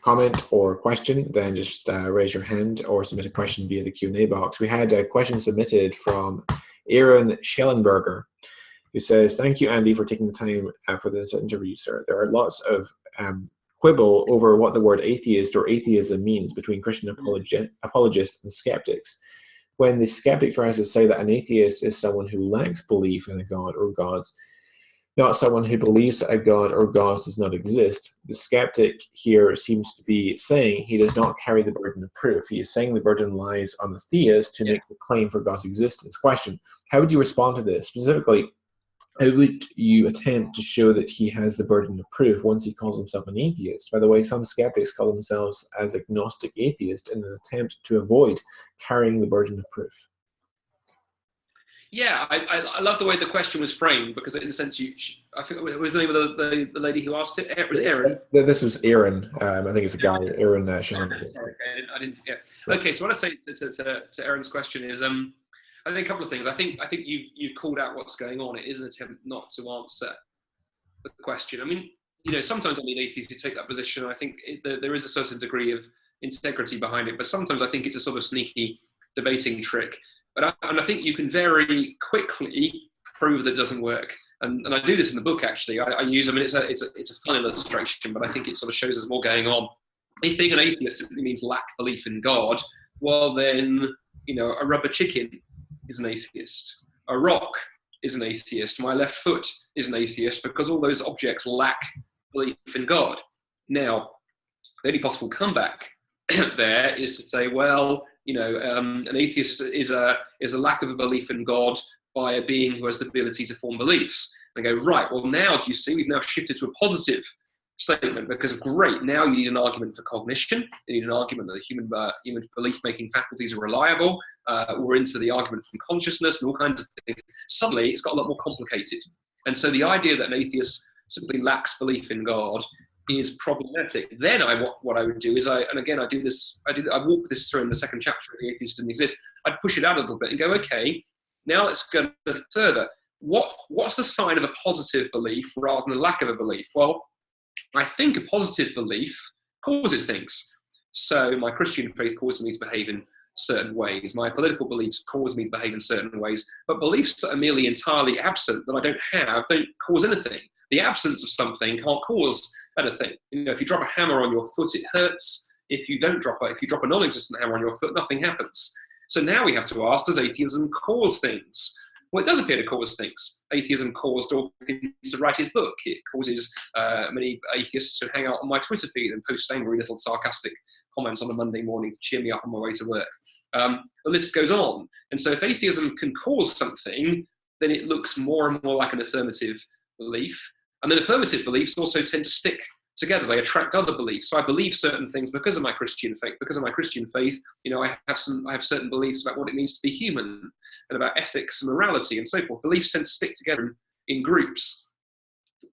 comment or question, then just raise your hand or submit a question via the Q&A box. We had a question submitted from Aaron Schellenberger, who says, thank you, Andy, for taking the time for this interview, sir. There are lots of quibble over what the word atheist or atheism means between Christian apologists and skeptics. When the skeptic tries to say that an atheist is someone who lacks belief in a god or gods, not someone who believes that a god or gods does not exist, the skeptic here seems to be saying he does not carry the burden of proof. He is saying the burden lies on the theist who makes the claim for God's existence. Question, how would you respond to this? Specifically, how would you attempt to show that he has the burden of proof once he calls himself an atheist? By the way, some skeptics call themselves as agnostic atheist in an attempt to avoid carrying the burden of proof. Yeah, I love the way the question was framed, because in a sense, I think it was the name of the lady who asked it. It was Aaron. This was Aaron. I think it's a guy, Aaron Shannon. I didn't. Yeah. Okay, so what I say to Aaron's question is, I think a couple of things. I think you've called out what's going on. It is an attempt not to answer the question. I mean, sometimes atheists who take that position, I think there is a certain degree of integrity behind it, but sometimes I think it's a sort of sneaky debating trick. And I think you can very quickly prove that it doesn't work. And I do this in the book, actually. I use, it's a fun illustration, but I think it sort of shows us more going on. If being an atheist simply means lack belief in God, well then, a rubber chicken is an atheist. A rock is an atheist. My left foot is an atheist, because all those objects lack belief in God. Now, the only possible comeback there is to say, well, an atheist is a lack of a belief in God by a being who has the ability to form beliefs. And I go, right, well, now do you see we've now shifted to a positive statement, because great, now you need an argument for cognition. You need an argument that the human belief-making faculties are reliable. We're into the argument from consciousness and all kinds of things. Suddenly, it's got a lot more complicated. And so the idea that an atheist simply lacks belief in God is problematic. Then what I would do is I walk this through in the second chapter of The Atheist Who Didn't Exist. I'd push it out a little bit and go, okay, now let's go a little further. What's the sign of a positive belief rather than a lack of a belief? Well, I think a positive belief causes things. So my Christian faith causes me to behave in certain ways. My political beliefs cause me to behave in certain ways. But beliefs that are merely entirely absent, that I don't have, don't cause anything. The absence of something can't cause anything. If you drop a hammer on your foot, it hurts. If you drop a non-existent hammer on your foot, nothing happens. So now we have to ask, does atheism cause things? Well, it does appear to cause things. Atheism caused Dawkins to write his book. It causes many atheists to hang out on my Twitter feed and post angry little sarcastic comments on a Monday morning to cheer me up on my way to work. The list goes on. And so if atheism can cause something, then it looks more and more like an affirmative belief. And then affirmative beliefs also tend to stick together. They attract other beliefs. So I believe certain things because of my Christian faith. Because of my Christian faith, I have certain beliefs about what it means to be human and about ethics and morality and so forth. Beliefs tend to stick together in groups.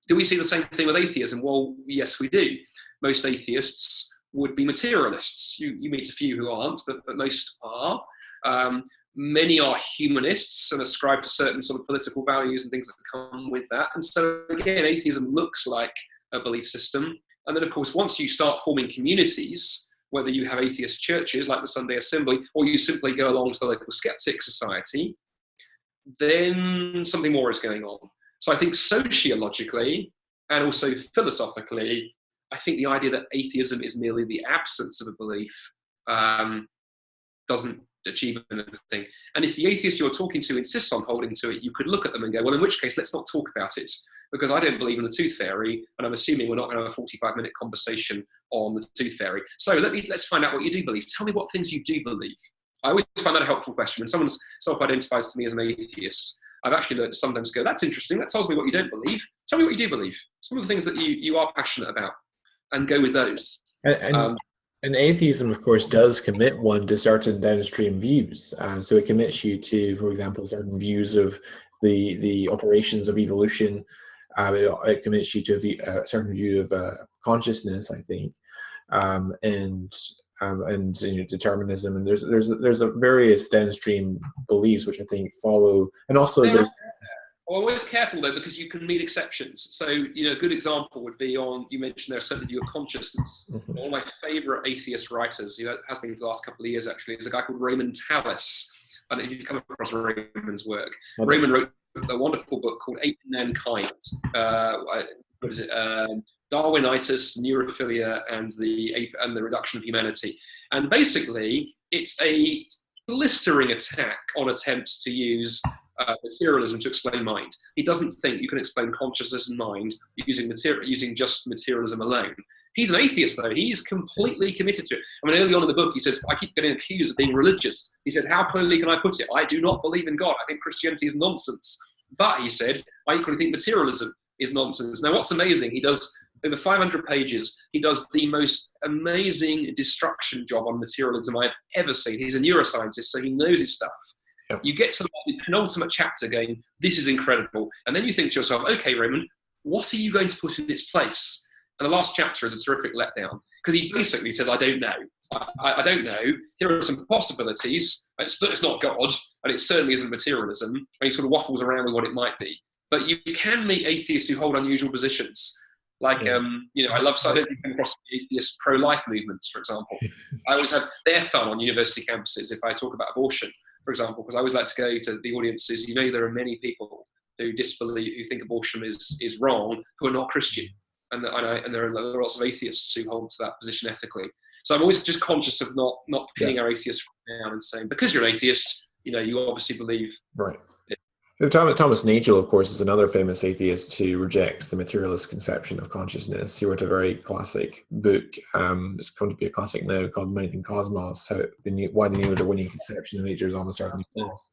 Do we see the same thing with atheism? Well, yes, we do. Most atheists would be materialists. You meet a few who aren't, but most are. Many are humanists and ascribe to certain sort of political values and things that come with that. And so again, atheism looks like a belief system. And then of course, once you start forming communities, whether you have atheist churches like the Sunday Assembly, or you simply go along to the local skeptic society, then something more is going on. So I think sociologically and also philosophically, I think the idea that atheism is merely the absence of a belief doesn't achieve anything. And if the atheist you're talking to insists on holding to it, you could look at them and go, well, in which case, let's not talk about it, because I don't believe in the tooth fairy, and I'm assuming we're not going to have a 45-minute conversation on the tooth fairy. So let's find out what you do believe. Tell me what things you do believe. I always find that a helpful question. When someone self-identifies to me as an atheist, I've actually learned to sometimes go, that's interesting, that tells me what you don't believe. Tell me what you do believe. Some of the things that you are passionate about, and go with those. And atheism, of course, does commit one to certain downstream views. So it commits you to, for example, certain views of the operations of evolution. It commits you to a certain view of consciousness, I think, and determinism. And there's a various downstream beliefs which I think follow, and also there's. Always careful though, because you can meet exceptions. So, a good example would be you mentioned there's a certain view of consciousness. Mm-hmm. One of my favorite atheist writers, has been for the last couple of years actually, is a guy called Raymond Tallis. I don't know if you've come across Raymond's work. Okay. Raymond wrote a wonderful book called Ape and Mankind. What is it? Darwinitis, Neurophilia, and the Ape and the Reduction of Humanity. And basically, it's a blistering attack on attempts to use materialism to explain mind. He doesn't think you can explain consciousness and mind using just materialism alone. He's an atheist, though. He's completely committed to it. I mean, early on in the book, he says, I keep getting accused of being religious. He said, how clearly can I put it? I do not believe in God. I think Christianity is nonsense. But, he said, I equally think materialism is nonsense. Now, what's amazing, he does, over 500 pages, he does the most amazing destruction job on materialism I've ever seen. He's a neuroscientist, so he knows his stuff. Yep. You get to the penultimate chapter going, this is incredible. And then you think to yourself, okay, Raymond, what are you going to put in its place? And the last chapter is a terrific letdown, because he basically says, I don't know. I don't know. Here are some possibilities. It's not God, and it certainly isn't materialism. And he sort of waffles around with what it might be. But you can meet atheists who hold unusual positions. Like, I don't think you come across atheist pro-life movements, for example. I always have their fun on university campuses if I talk about abortion, for example, because I always like to go to the audiences. There are many people who think abortion is wrong, who are not Christian. And there are lots of atheists who hold to that position ethically. So I'm always just conscious of not pinning our atheist down and saying, because you're an atheist, you obviously believe. Right. So Thomas Nagel, of course, is another famous atheist who rejects the materialist conception of consciousness. He wrote a very classic book, it's going to be a classic now, called Mind and Cosmos, why the new Darwinian conception of nature is almost certainly false.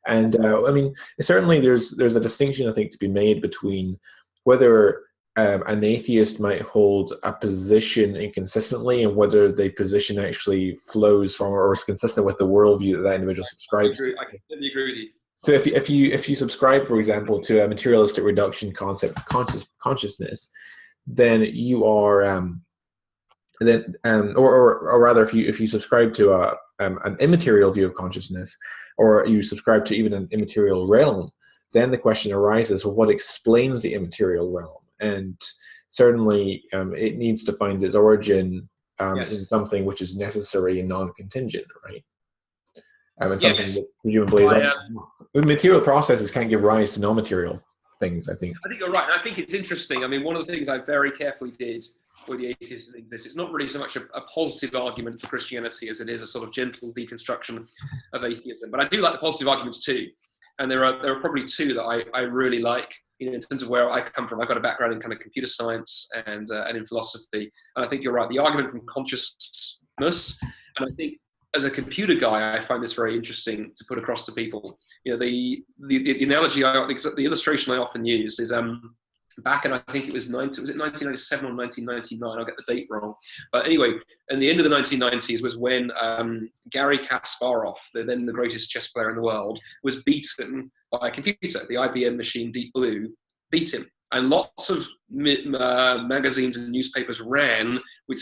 And I mean, certainly there's a distinction, I think, to be made between whether an atheist might hold a position inconsistently and whether the position actually flows from or is consistent with the worldview that individual subscribes to. I completely agree with you. So if you subscribe, for example, to a materialistic reduction concept of consciousness, then you are or rather, if you subscribe to an immaterial view of consciousness, or you subscribe to even an immaterial realm, then the question arises: well, what explains the immaterial realm? And certainly, it needs to find its origin in something which is necessary and non-contingent, right? And something that presumably material processes can't give rise to non-material things, I think. I think you're right. And I think it's interesting. I mean, one of the things I very carefully did with the Atheist That Exists, it's not really so much a positive argument for Christianity as it is a sort of gentle deconstruction of atheism. But I do like the positive arguments too. And there are probably two that I really like, in terms of where I come from. I've got a background in kind of computer science and in philosophy. And I think you're right. The argument from consciousness, and I think, as a computer guy, I find this very interesting to put across to people. The analogy, the illustration I often use is back in, I think it was 1997 or 1999, I'll get the date wrong. But anyway, in the end of the 1990s was when Garry Kasparov, then the greatest chess player in the world, was beaten by a computer. The IBM machine Deep Blue beat him. And lots of magazines and newspapers ran with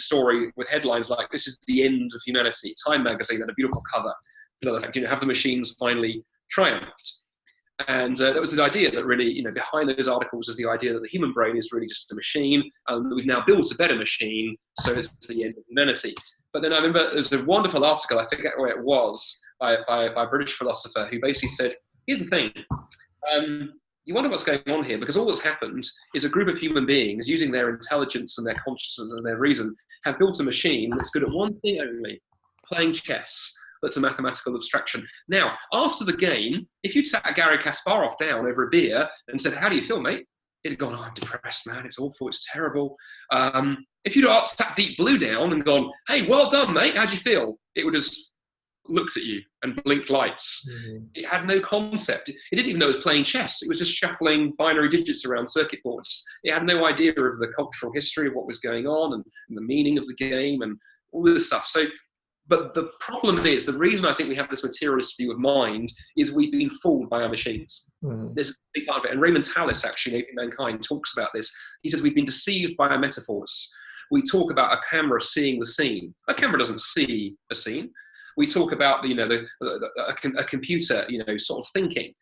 headlines like, "This is the end of humanity." Time magazine had a beautiful cover. Another fact, have the machines finally triumphed? And that was the idea that really, behind those articles was the idea that the human brain is really just a machine, and we've now built a better machine, so it's the end of humanity. But then I remember there's a wonderful article, I forget where it was, by a British philosopher who basically said, here's the thing. You wonder what's going on here, because all that's happened is a group of human beings using their intelligence and their consciousness and their reason have built a machine that's good at one thing only: playing chess. That's a mathematical abstraction. Now, after the game, if you'd sat Garry Kasparov down over a beer and said, "How do you feel, mate?" he'd have gone, "Oh, I'm depressed, man. It's awful. It's terrible." If you'd sat Deep Blue down and gone, "Hey, well done, mate. How'd you feel?" it would have looked at you and blinked lights. Mm-hmm. It had no concept. It didn't even know it was playing chess. It was just shuffling binary digits around circuit boards. It had no idea of the cultural history of what was going on and the meaning of the game and all this stuff. So, but the problem is, the reason I think we have this materialist view of mind is we've been fooled by our machines. Mm-hmm. There's a big part of it. And Raymond Tallis, actually, in Aping Mankind, talks about this. He says we've been deceived by our metaphors. We talk about a camera seeing the scene. A camera doesn't see a scene. We talk about a computer, sort of thinking.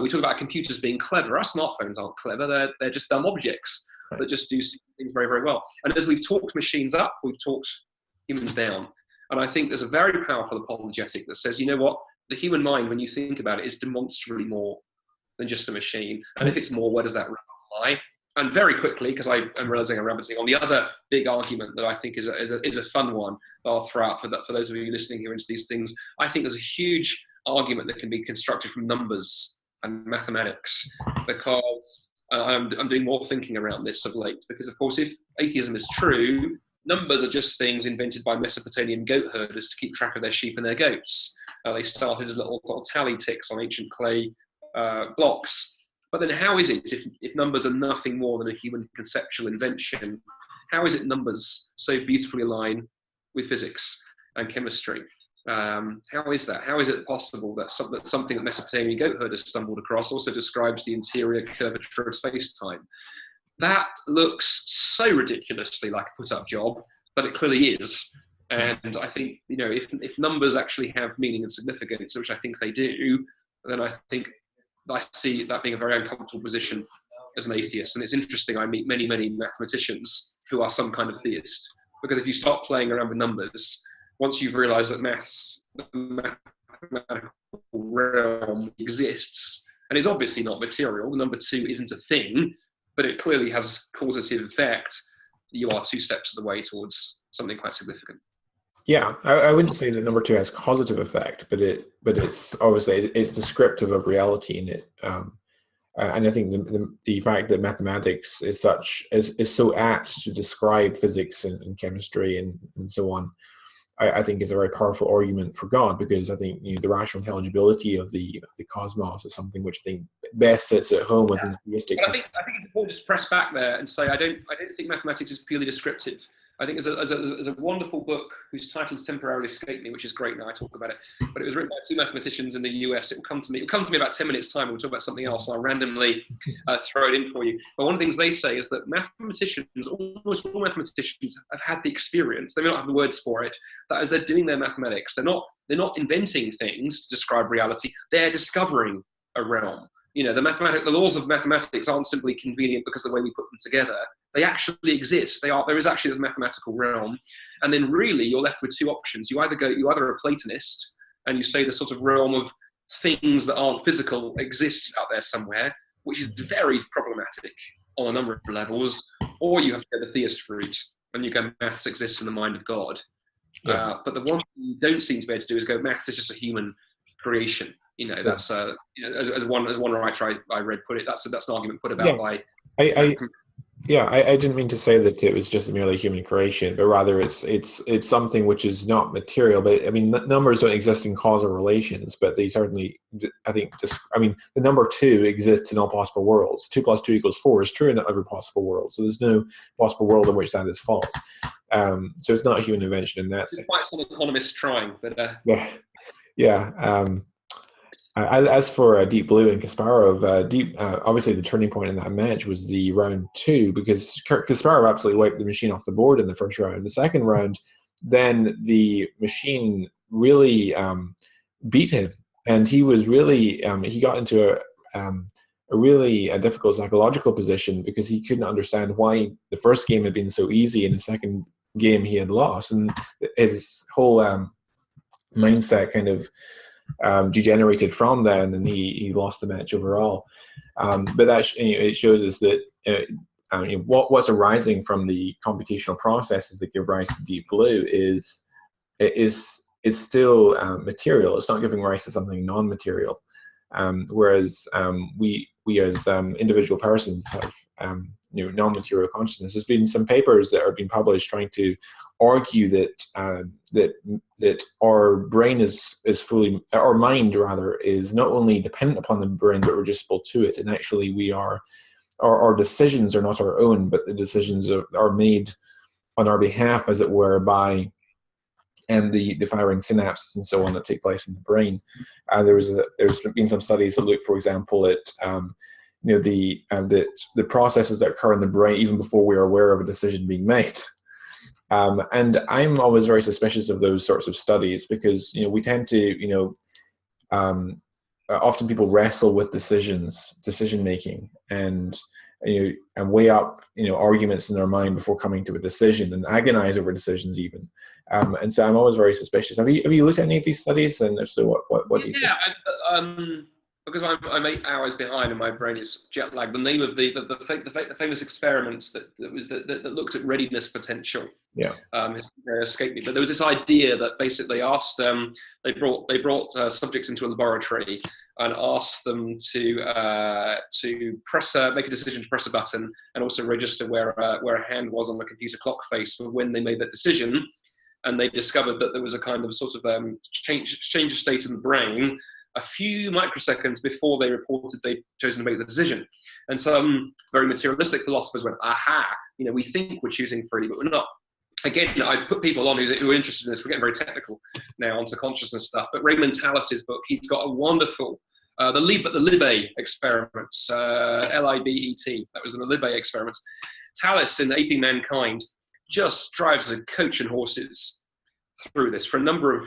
We talk about computers being clever. Our smartphones aren't clever. They're just dumb objects that just do things very, very well. And as we've talked machines up, we've talked humans down. And I think there's a very powerful apologetic that says, you know what? The human mind, when you think about it, is demonstrably more than just a machine. And if it's more, where does that lie? And very quickly, because I'm realizing I'm rabbiting on the other big argument that I think is a fun one that I'll throw out for those of you listening here into these things. I think there's a huge argument that can be constructed from numbers and mathematics, because I'm doing more thinking around this of late. Because of course, if atheism is true, numbers are just things invented by Mesopotamian goat herders to keep track of their sheep and their goats. They started as little sort of tally ticks on ancient clay blocks. But then how is it, if numbers are nothing more than a human conceptual invention, how is it numbers so beautifully align with physics and chemistry? How is that? How is it possible that something that Mesopotamian goat herders stumbled across also describes the interior curvature of space-time? That looks so ridiculously like a put-up job, but it clearly is. And I think, if numbers actually have meaning and significance, which I think they do, then I think I see that being a very uncomfortable position as an atheist. And it's interesting, I meet many, many mathematicians who are some kind of theist. Because if you start playing around with numbers, once you've realized that the mathematical realm exists, and is obviously not material, the number 2 isn't a thing, but it clearly has causative effect, you are 2 steps of the way towards something quite significant. Yeah, I wouldn't say that number two has causative effect, but it's obviously it's descriptive of reality in it. And I think the fact that mathematics is so apt to describe physics and chemistry and so on, I think is a very powerful argument for God, because I think the rational intelligibility of the cosmos is something which I think best sits at home within the theistic. But I think it's important to press back there and say I don't think mathematics is purely descriptive. I think there's a wonderful book whose title has temporarily escaped me, which is great now I talk about it. But it was written by two mathematicians in the US. It will come to me about 10 minutes time. We'll talk about something else. And I'll randomly throw it in for you. But one of the things they say is that almost all mathematicians have had the experience. They may not have the words for it. That as they're doing their mathematics, they're not inventing things to describe reality. They're discovering a realm. The laws of mathematics aren't simply convenient because of the way we put them together. They actually exist. There is actually this mathematical realm. And then really you're left with two options. You're either a Platonist and you say the sort of realm of things that aren't physical exists out there somewhere, which is very problematic on a number of levels, or you have to go the theist route and you go maths exists in the mind of God. Yeah. But the one thing you don't seem to be able to do is go maths is just a human creation. That's as one writer I read put it. That's an argument put about by. I didn't mean to say that it was just merely human creation, but rather it's something which is not material. But I mean, numbers don't exist in causal relations, but they certainly, the number 2 exists in all possible worlds. 2 + 2 = 4 is true in every possible world. So there's no possible world in which that is false. So it's not a human invention in that sense. Quite some economists trying, but As for Deep Blue and Kasparov, obviously the turning point in that match was the round 2, because Kasparov absolutely wiped the machine off the board in the first round. The second round, then the machine really beat him, and he was really he got into a really difficult psychological position, because he couldn't understand why the first game had been so easy and the second game he had lost, and his whole mindset kind of degenerated from then, and he lost the match overall. But that it shows us that what's arising from the computational processes that give rise to Deep Blue is still material. It's not giving rise to something non-material. Whereas we as individual persons have non-material consciousness. There's been some papers that are being published trying to argue that our brain is fully, our mind rather, is not only dependent upon the brain but reducible to it, and actually our decisions are not our own, but the decisions are made on our behalf, as it were, by the firing synapses and so on that take place in the brain. There's been some studies that look, for example, at the processes that occur in the brain even before we're aware of a decision being made. And I'm always very suspicious of those sorts of studies, because we tend to often people wrestle with decision making, and weigh up arguments in their mind before coming to a decision, and agonize over decisions even. And so I'm always very suspicious. Have you looked at any of these studies? And if so, what do you think? Because I'm 8 hours behind and my brain is jet lagged. The name of the famous experiments that looked at readiness potential. Yeah. Escaped me. But there was this idea that basically asked they brought subjects into a laboratory and asked them to make a decision to press a button, and also register where a hand was on the computer clock face for when they made that decision. And they discovered that there was a kind of sort of change of state in the brain a few microseconds before they reported they'd chosen to make the decision. And some very materialistic philosophers went, aha, we think we're choosing freely, but we're not. Again, I put people on who are interested in this. We're getting very technical now onto consciousness stuff. But Raymond Tallis's book, he's got a wonderful, the Libet experiments, Libet, that was the Libet experiments. Tallis in Aping Mankind just drives a coach and horses through this for a number of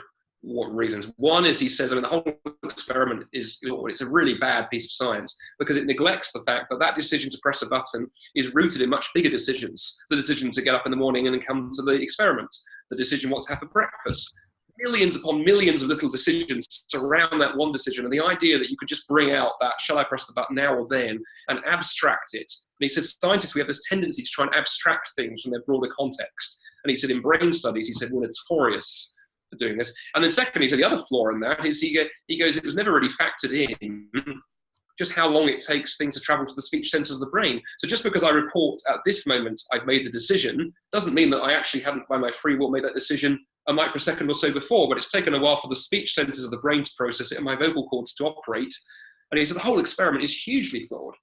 reasons. One is, he says, the whole experiment it's a really bad piece of science, because it neglects the fact that decision to press a button is rooted in much bigger decisions. The decision to get up in the morning and then come to the experiment, the decision what to have for breakfast. Millions upon millions of little decisions surround that one decision, and the idea that you could just bring out that, shall I press the button now or then, and abstract it. And he said, scientists, we have this tendency to try and abstract things from their broader context. And he said in brain studies, he said we're notorious for doing this. And then secondly, so the other flaw in that is he goes, it was never really factored in just how long it takes things to travel to the speech centers of the brain. So just because I report at this moment I've made the decision doesn't mean that I actually hadn't by my free will made that decision a microsecond or so before, but it's taken a while for the speech centers of the brain to process it and my vocal cords to operate. And he said the whole experiment is hugely flawed.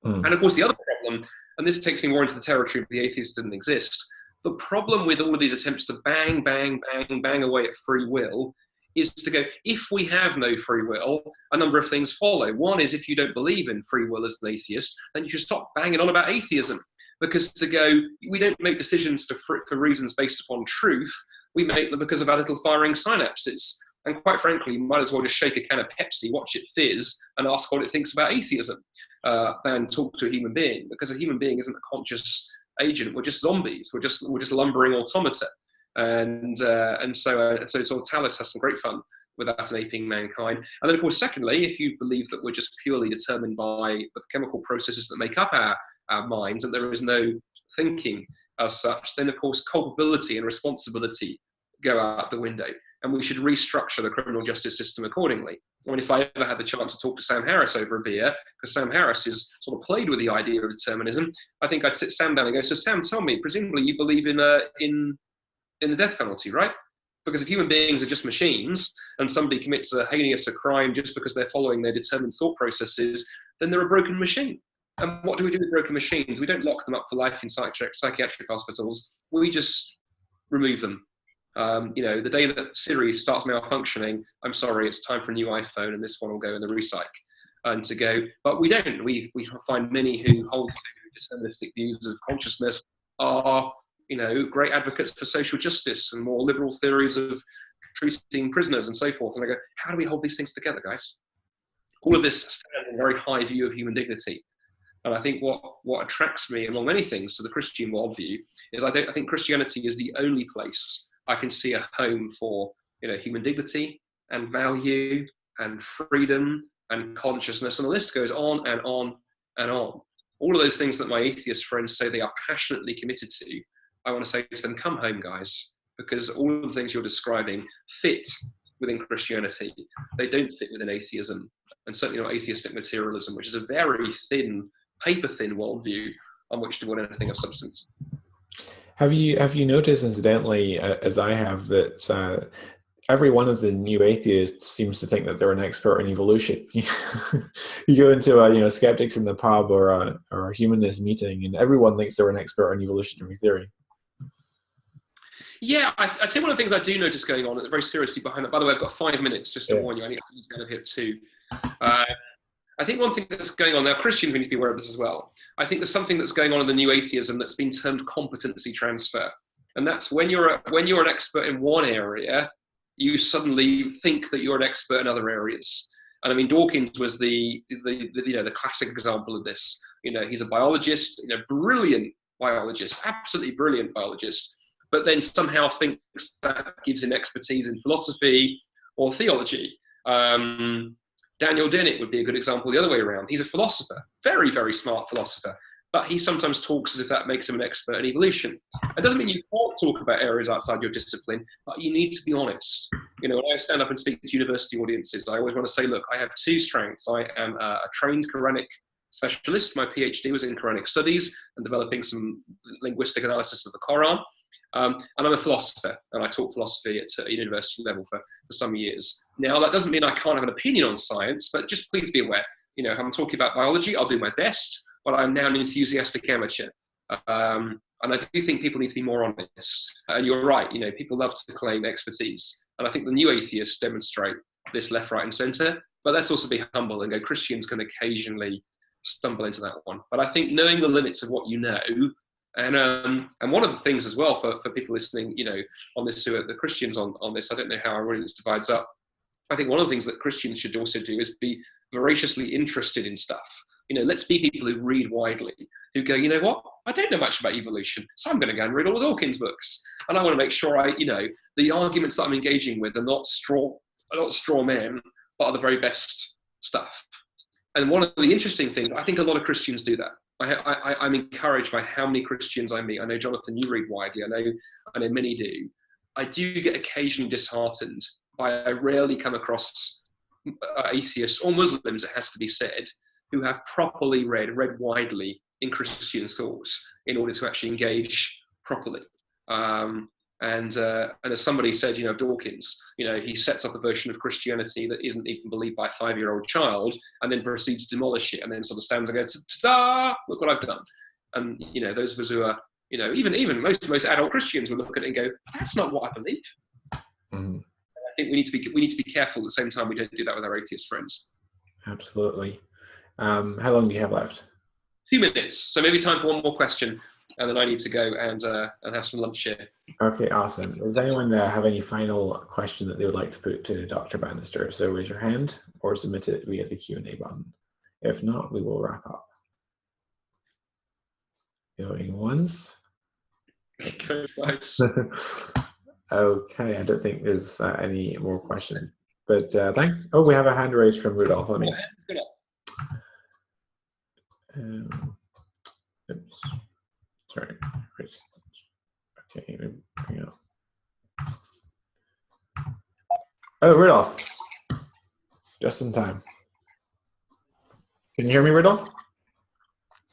And of course the other problem, and this takes me more into the territory of the atheists didn't exist, the problem with all of these attempts to bang, bang, bang, bang away at free will is to go, if we have no free will, a number of things follow. One is if you don't believe in free will as an atheist, then you should stop banging on about atheism. Because to go, we don't make decisions for reasons based upon truth, we make them because of our little firing synapses. And quite frankly, you might as well just shake a can of Pepsi, watch it fizz, and ask what it thinks about atheism, than talk to a human being. Because a human being isn't a conscious agent, we're just zombies, we're just lumbering automata. And so Tallis has some great fun with that and aping mankind. And then, of course, secondly, if you believe that we're just purely determined by the chemical processes that make up our minds and there is no thinking as such, then, of course, culpability and responsibility go out the window. And we should restructure the criminal justice system accordingly. I mean, if I ever had the chance to talk to Sam Harris over a beer, because Sam Harris is sort of played with the idea of determinism, I think I'd sit Sam down and go, so Sam, tell me, presumably you believe in the death penalty, right? Because if human beings are just machines and somebody commits a heinous crime just because they're following their determined thought processes, then they're a broken machine. And what do we do with broken machines? We don't lock them up for life in psychiatric hospitals. We just remove them. The day that Siri starts malfunctioning, I'm sorry, it's time for a new iPhone and this one will go in the recycle. And to go, but we don't. We find many who hold to deterministic views of consciousness are great advocates for social justice and more liberal theories of treating prisoners and so forth. And I go, how do we hold these things together, guys? All of this stands in a very high view of human dignity. And I think what attracts me, among many things, to the Christian worldview is I think Christianity is the only place I can see a home for human dignity and value and freedom and consciousness. And the list goes on and on and on. All of those things that my atheist friends say they are passionately committed to, I want to say to them, come home, guys, because all of the things you're describing fit within Christianity. They don't fit within atheism, and certainly not atheistic materialism, which is a very thin, paper-thin worldview on which to build anything of substance. Have you noticed, incidentally, as I have, that every one of the new atheists seems to think that they're an expert in evolution? You go into a skeptics in the pub or a humanist meeting, and everyone thinks they're an expert in evolutionary theory. Yeah, I tell you one of the things I do notice going on very seriously behind that. By the way, I've got 5 minutes just to warn you. I need to get up here too. I think one thing that's going on now, Christians need to be aware of this as well. I think there's something that's going on in the new atheism that's been termed competency transfer, and that's when you're an expert in one area, you suddenly think that you're an expert in other areas. And I mean, Dawkins was the classic example of this. He's a biologist, brilliant biologist, absolutely brilliant biologist, but then somehow thinks that gives him expertise in philosophy or theology. Daniel Dennett would be a good example the other way around. He's a philosopher, very, very smart philosopher, but he sometimes talks as if that makes him an expert in evolution. It doesn't mean you can't talk about areas outside your discipline, but you need to be honest. When I stand up and speak to university audiences, I always want to say, look, I have two strengths. I am a trained Quranic specialist. My PhD was in Quranic studies and developing some linguistic analysis of the Quran. And I'm a philosopher, and I taught philosophy at a university level for some years. Now, that doesn't mean I can't have an opinion on science, but just please be aware. If I'm talking about biology, I'll do my best, but I'm now an enthusiastic amateur. And I do think people need to be more honest. And you're right, people love to claim expertise. And I think the new atheists demonstrate this left, right, and centre. But let's also be humble and go, Christians can occasionally stumble into that one. But I think knowing the limits of what you know, and one of the things as well for people listening, on this, who are the Christians on this, I don't know how our audience divides up. I think one of the things that Christians should also do is be voraciously interested in stuff. Let's be people who read widely, who go, you know what, I don't know much about evolution, so I'm going to go and read all the Dawkins books. And I want to make sure the arguments that I'm engaging with are not straw men, but are the very best stuff. And one of the interesting things, I think a lot of Christians do that. I'm encouraged by how many Christians I meet. I know, Jonathan, you read widely. I know many do. I do get occasionally disheartened by, I rarely come across atheists or Muslims, it has to be said, who have properly read widely in Christian thoughts in order to actually engage properly. And as somebody said, Dawkins, he sets up a version of Christianity that isn't even believed by a 5-year-old child, and then proceeds to demolish it, and then sort of stands and goes, ta-da, look what I've done. And those of us who are, even most adult Christians will look at it and go, that's not what I believe. Mm-hmm. I think we need to be careful at the same time we don't do that with our atheist friends. Absolutely. How long do you have left? 2 minutes, so maybe time for one more question, and then I need to go and have some lunch here. Okay, awesome. Does anyone have any final question that they would like to put to Dr. Bannister? So raise your hand or submit it via the Q&A button. If not, we will wrap up. Going once. Go twice. Okay, I don't think there's any more questions. But thanks. Oh, we have a hand raised from Rudolph. Let me. Oops. Sorry. Okay, bring it up. Oh, Rudolph. Just in time. Can you hear me, Rudolph?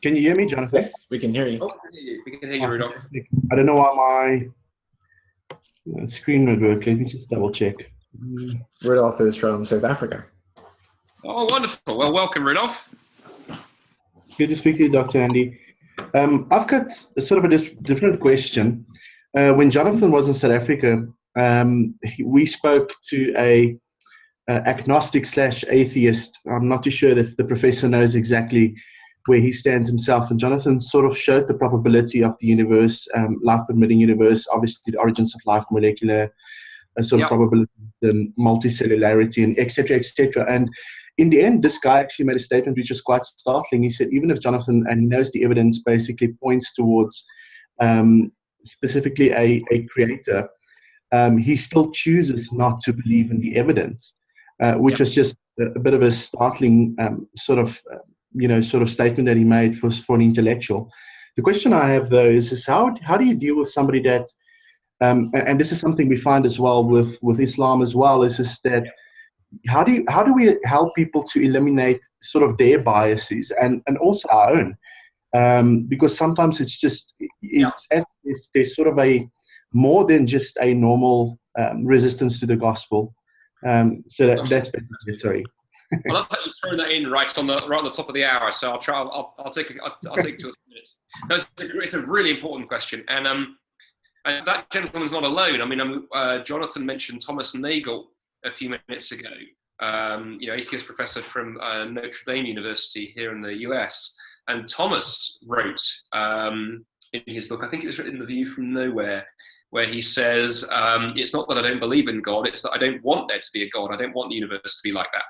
Can you hear me, Jonathan? Yes, we can hear you. Oh, we can hear you, Rudolph. I don't know why my screen would work. Let me just double check. Rudolph is from South Africa. Oh, wonderful. Well, welcome, Rudolph. Good to speak to you, Dr. Andy. I've got sort of a different question. When Jonathan was in South Africa, we spoke to a agnostic/atheist. I'm not too sure if the professor knows exactly where he stands himself. And Jonathan sort of showed the probability of the universe, life-permitting universe, obviously the origins of life, molecular sort of probability, the multicellularity, and et cetera, et cetera. And in the end, this guy actually made a statement which was quite startling. He said, even if Jonathan, and he knows the evidence basically points towards specifically a creator, he still chooses not to believe in the evidence, which was just a bit of a startling sort of statement that he made for an intellectual. The question I have, though, is how do you deal with somebody that, and this is something we find as well with Islam as well, is that how do we help people to eliminate sort of their biases and also our own? Because sometimes it's there's sort of a more than just a normal resistance to the gospel. So that's basically it. Sorry. I love that you've thrown that in right on the top of the hour. So I'll try. I'll take 2 or 3 minutes. No, it's a really important question, and that gentleman's not alone. I mean, Jonathan mentioned Thomas Nagel a few minutes ago. Atheist professor from Notre Dame University here in the US, and Thomas wrote in his book, I think it was written in The View from Nowhere, where he says, it's not that I don't believe in God, it's that I don't want there to be a God. I don't want the universe to be like that.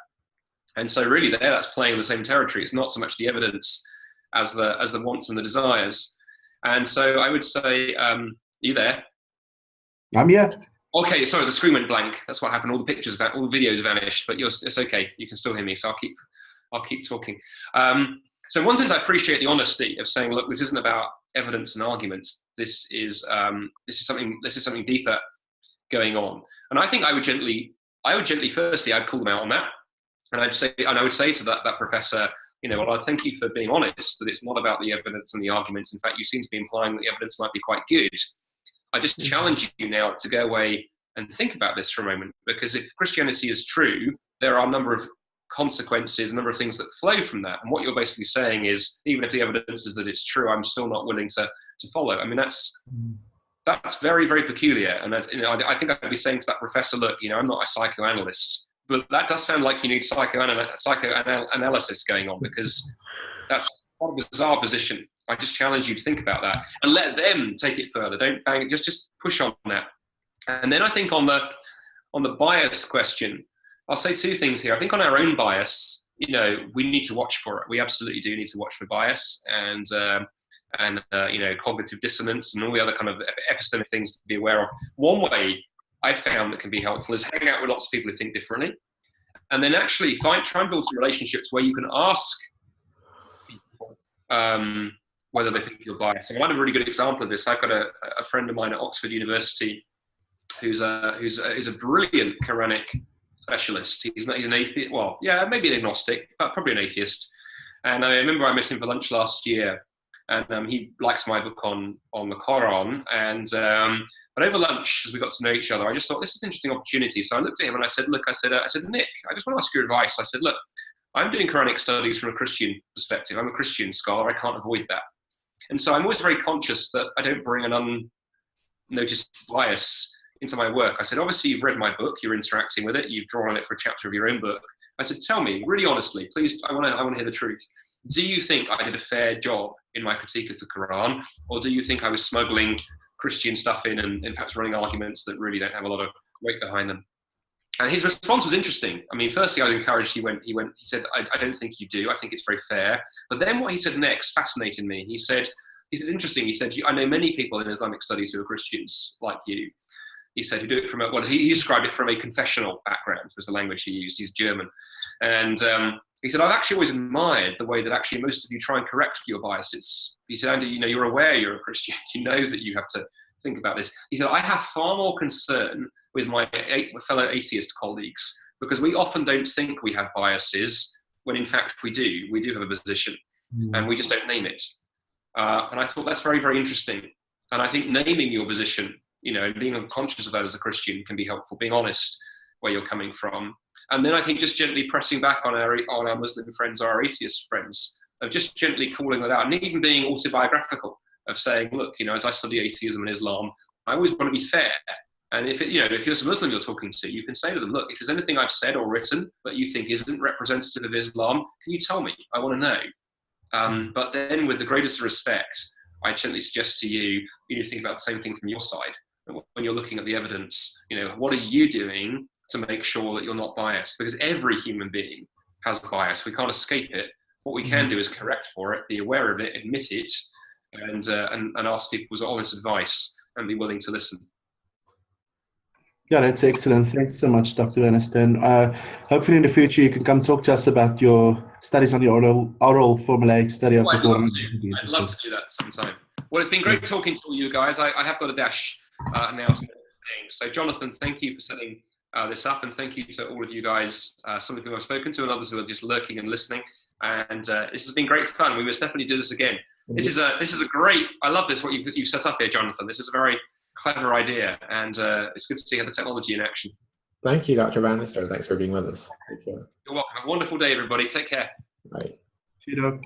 And so really that's playing the same territory. It's not so much the evidence as the wants and the desires. And so I would say, you there? I'm here. Okay, sorry, the screen went blank. That's what happened. All the pictures, all the videos vanished, but it's okay. You can still hear me, so I'll keep talking. So in one sense, I appreciate the honesty of saying, look, this isn't about evidence and arguments. This is something deeper going on. And I think I would gently, firstly, I'd call them out on that, and I would say to that professor, well, I thank you for being honest that it's not about the evidence and the arguments. In fact, you seem to be implying that the evidence might be quite good. I just challenge you now to go away and think about this for a moment, because if Christianity is true, there are a number of consequences, a number of things that flow from that. And what you're basically saying is, even if the evidence is that it's true, I'm still not willing to follow. I mean, that's very, very peculiar. And I think I'd be saying to that professor, look, I'm not a psychoanalyst, but that does sound like you need psychoanalysis going on, because that's quite a bizarre position. I just challenge you to think about that and let them take it further. Don't bang it. Just push on that. And then I think on the bias question, I'll say 2 things here. I think on our own bias, we need to watch for it. We absolutely do need to watch for bias and cognitive dissonance and all the other kind of epistemic things to be aware of. One way I found that can be helpful is hang out with lots of people who think differently, and then actually try and build some relationships where you can ask people whether they think you're biased. And one really good example of this, I've got a friend of mine at Oxford University who's a brilliant Quranic specialist. He's an atheist, well, yeah, maybe an agnostic, but probably an atheist. And I remember I met him for lunch last year, and he likes my book on the Quran. And but over lunch, as we got to know each other, I just thought, this is an interesting opportunity. So I looked at him and I said, look, I said, Nick, I just want to ask your advice. I said, look, I'm doing Quranic studies from a Christian perspective. I'm a Christian scholar. I can't avoid that. And so I'm always very conscious that I don't bring an unnoticed bias into my work. I said, obviously, you've read my book. You're interacting with it. You've drawn on it for a chapter of your own book. I said, tell me, really honestly, please, I want to hear the truth. Do you think I did a fair job in my critique of the Quran? Or do you think I was smuggling Christian stuff in and perhaps running arguments that really don't have a lot of weight behind them? And his response was interesting. I mean, firstly, I was encouraged. He said, I don't think you do. I think it's very fair. But then what he said next fascinated me. He said, interesting. He said, I know many people in Islamic studies who are Christians like you. He said, who do it from he described it from a confessional background, was the language he used. He's German. And he said, I've actually always admired the way that actually most of you try and correct your biases. He said, Andy, you're aware you're a Christian. You know that you have to think about this. He said, I have far more concern with my fellow atheist colleagues, because we often don't think we have biases when in fact we do. We do have a position, and we just don't name it. And I thought that's very, very interesting. And I think naming your position, and being conscious of that as a Christian can be helpful, being honest where you're coming from. And then I think just gently pressing back on our Muslim friends or our atheist friends, of just gently calling that out, and even being autobiographical, of saying, look, as I study atheism and Islam, I always want to be fair. And if you're a Muslim you're talking to, you can say to them, look, if there's anything I've said or written that you think isn't representative of Islam, can you tell me? I want to know. But then with the greatest respect, I gently suggest to you, think about the same thing from your side. When you're looking at the evidence, what are you doing to make sure that you're not biased? Because every human being has a bias. We can't escape it. What we can do is correct for it, be aware of it, admit it, and ask people's honest advice and be willing to listen. Yeah, that's excellent. Thanks so much, Dr. Bannister. Hopefully in the future you can come talk to us about your studies on the oral formulaic study of the Quran. I'd love to do that sometime. Well, it's been great talking to all you guys. I have got a dash now to get this thing. So Jonathan, thank you for setting this up, and thank you to all of you guys, some of whom I've spoken to and others who are just lurking and listening. And this has been great fun. We must definitely do this again. This is a great, I love this, what you've set up here, Jonathan. This is a very clever idea, and it's good to see the technology in action. Thank you, Dr. Bannister. Thanks for being with us. You're welcome. Have a wonderful day, everybody. Take care. Bye. See you, Doc.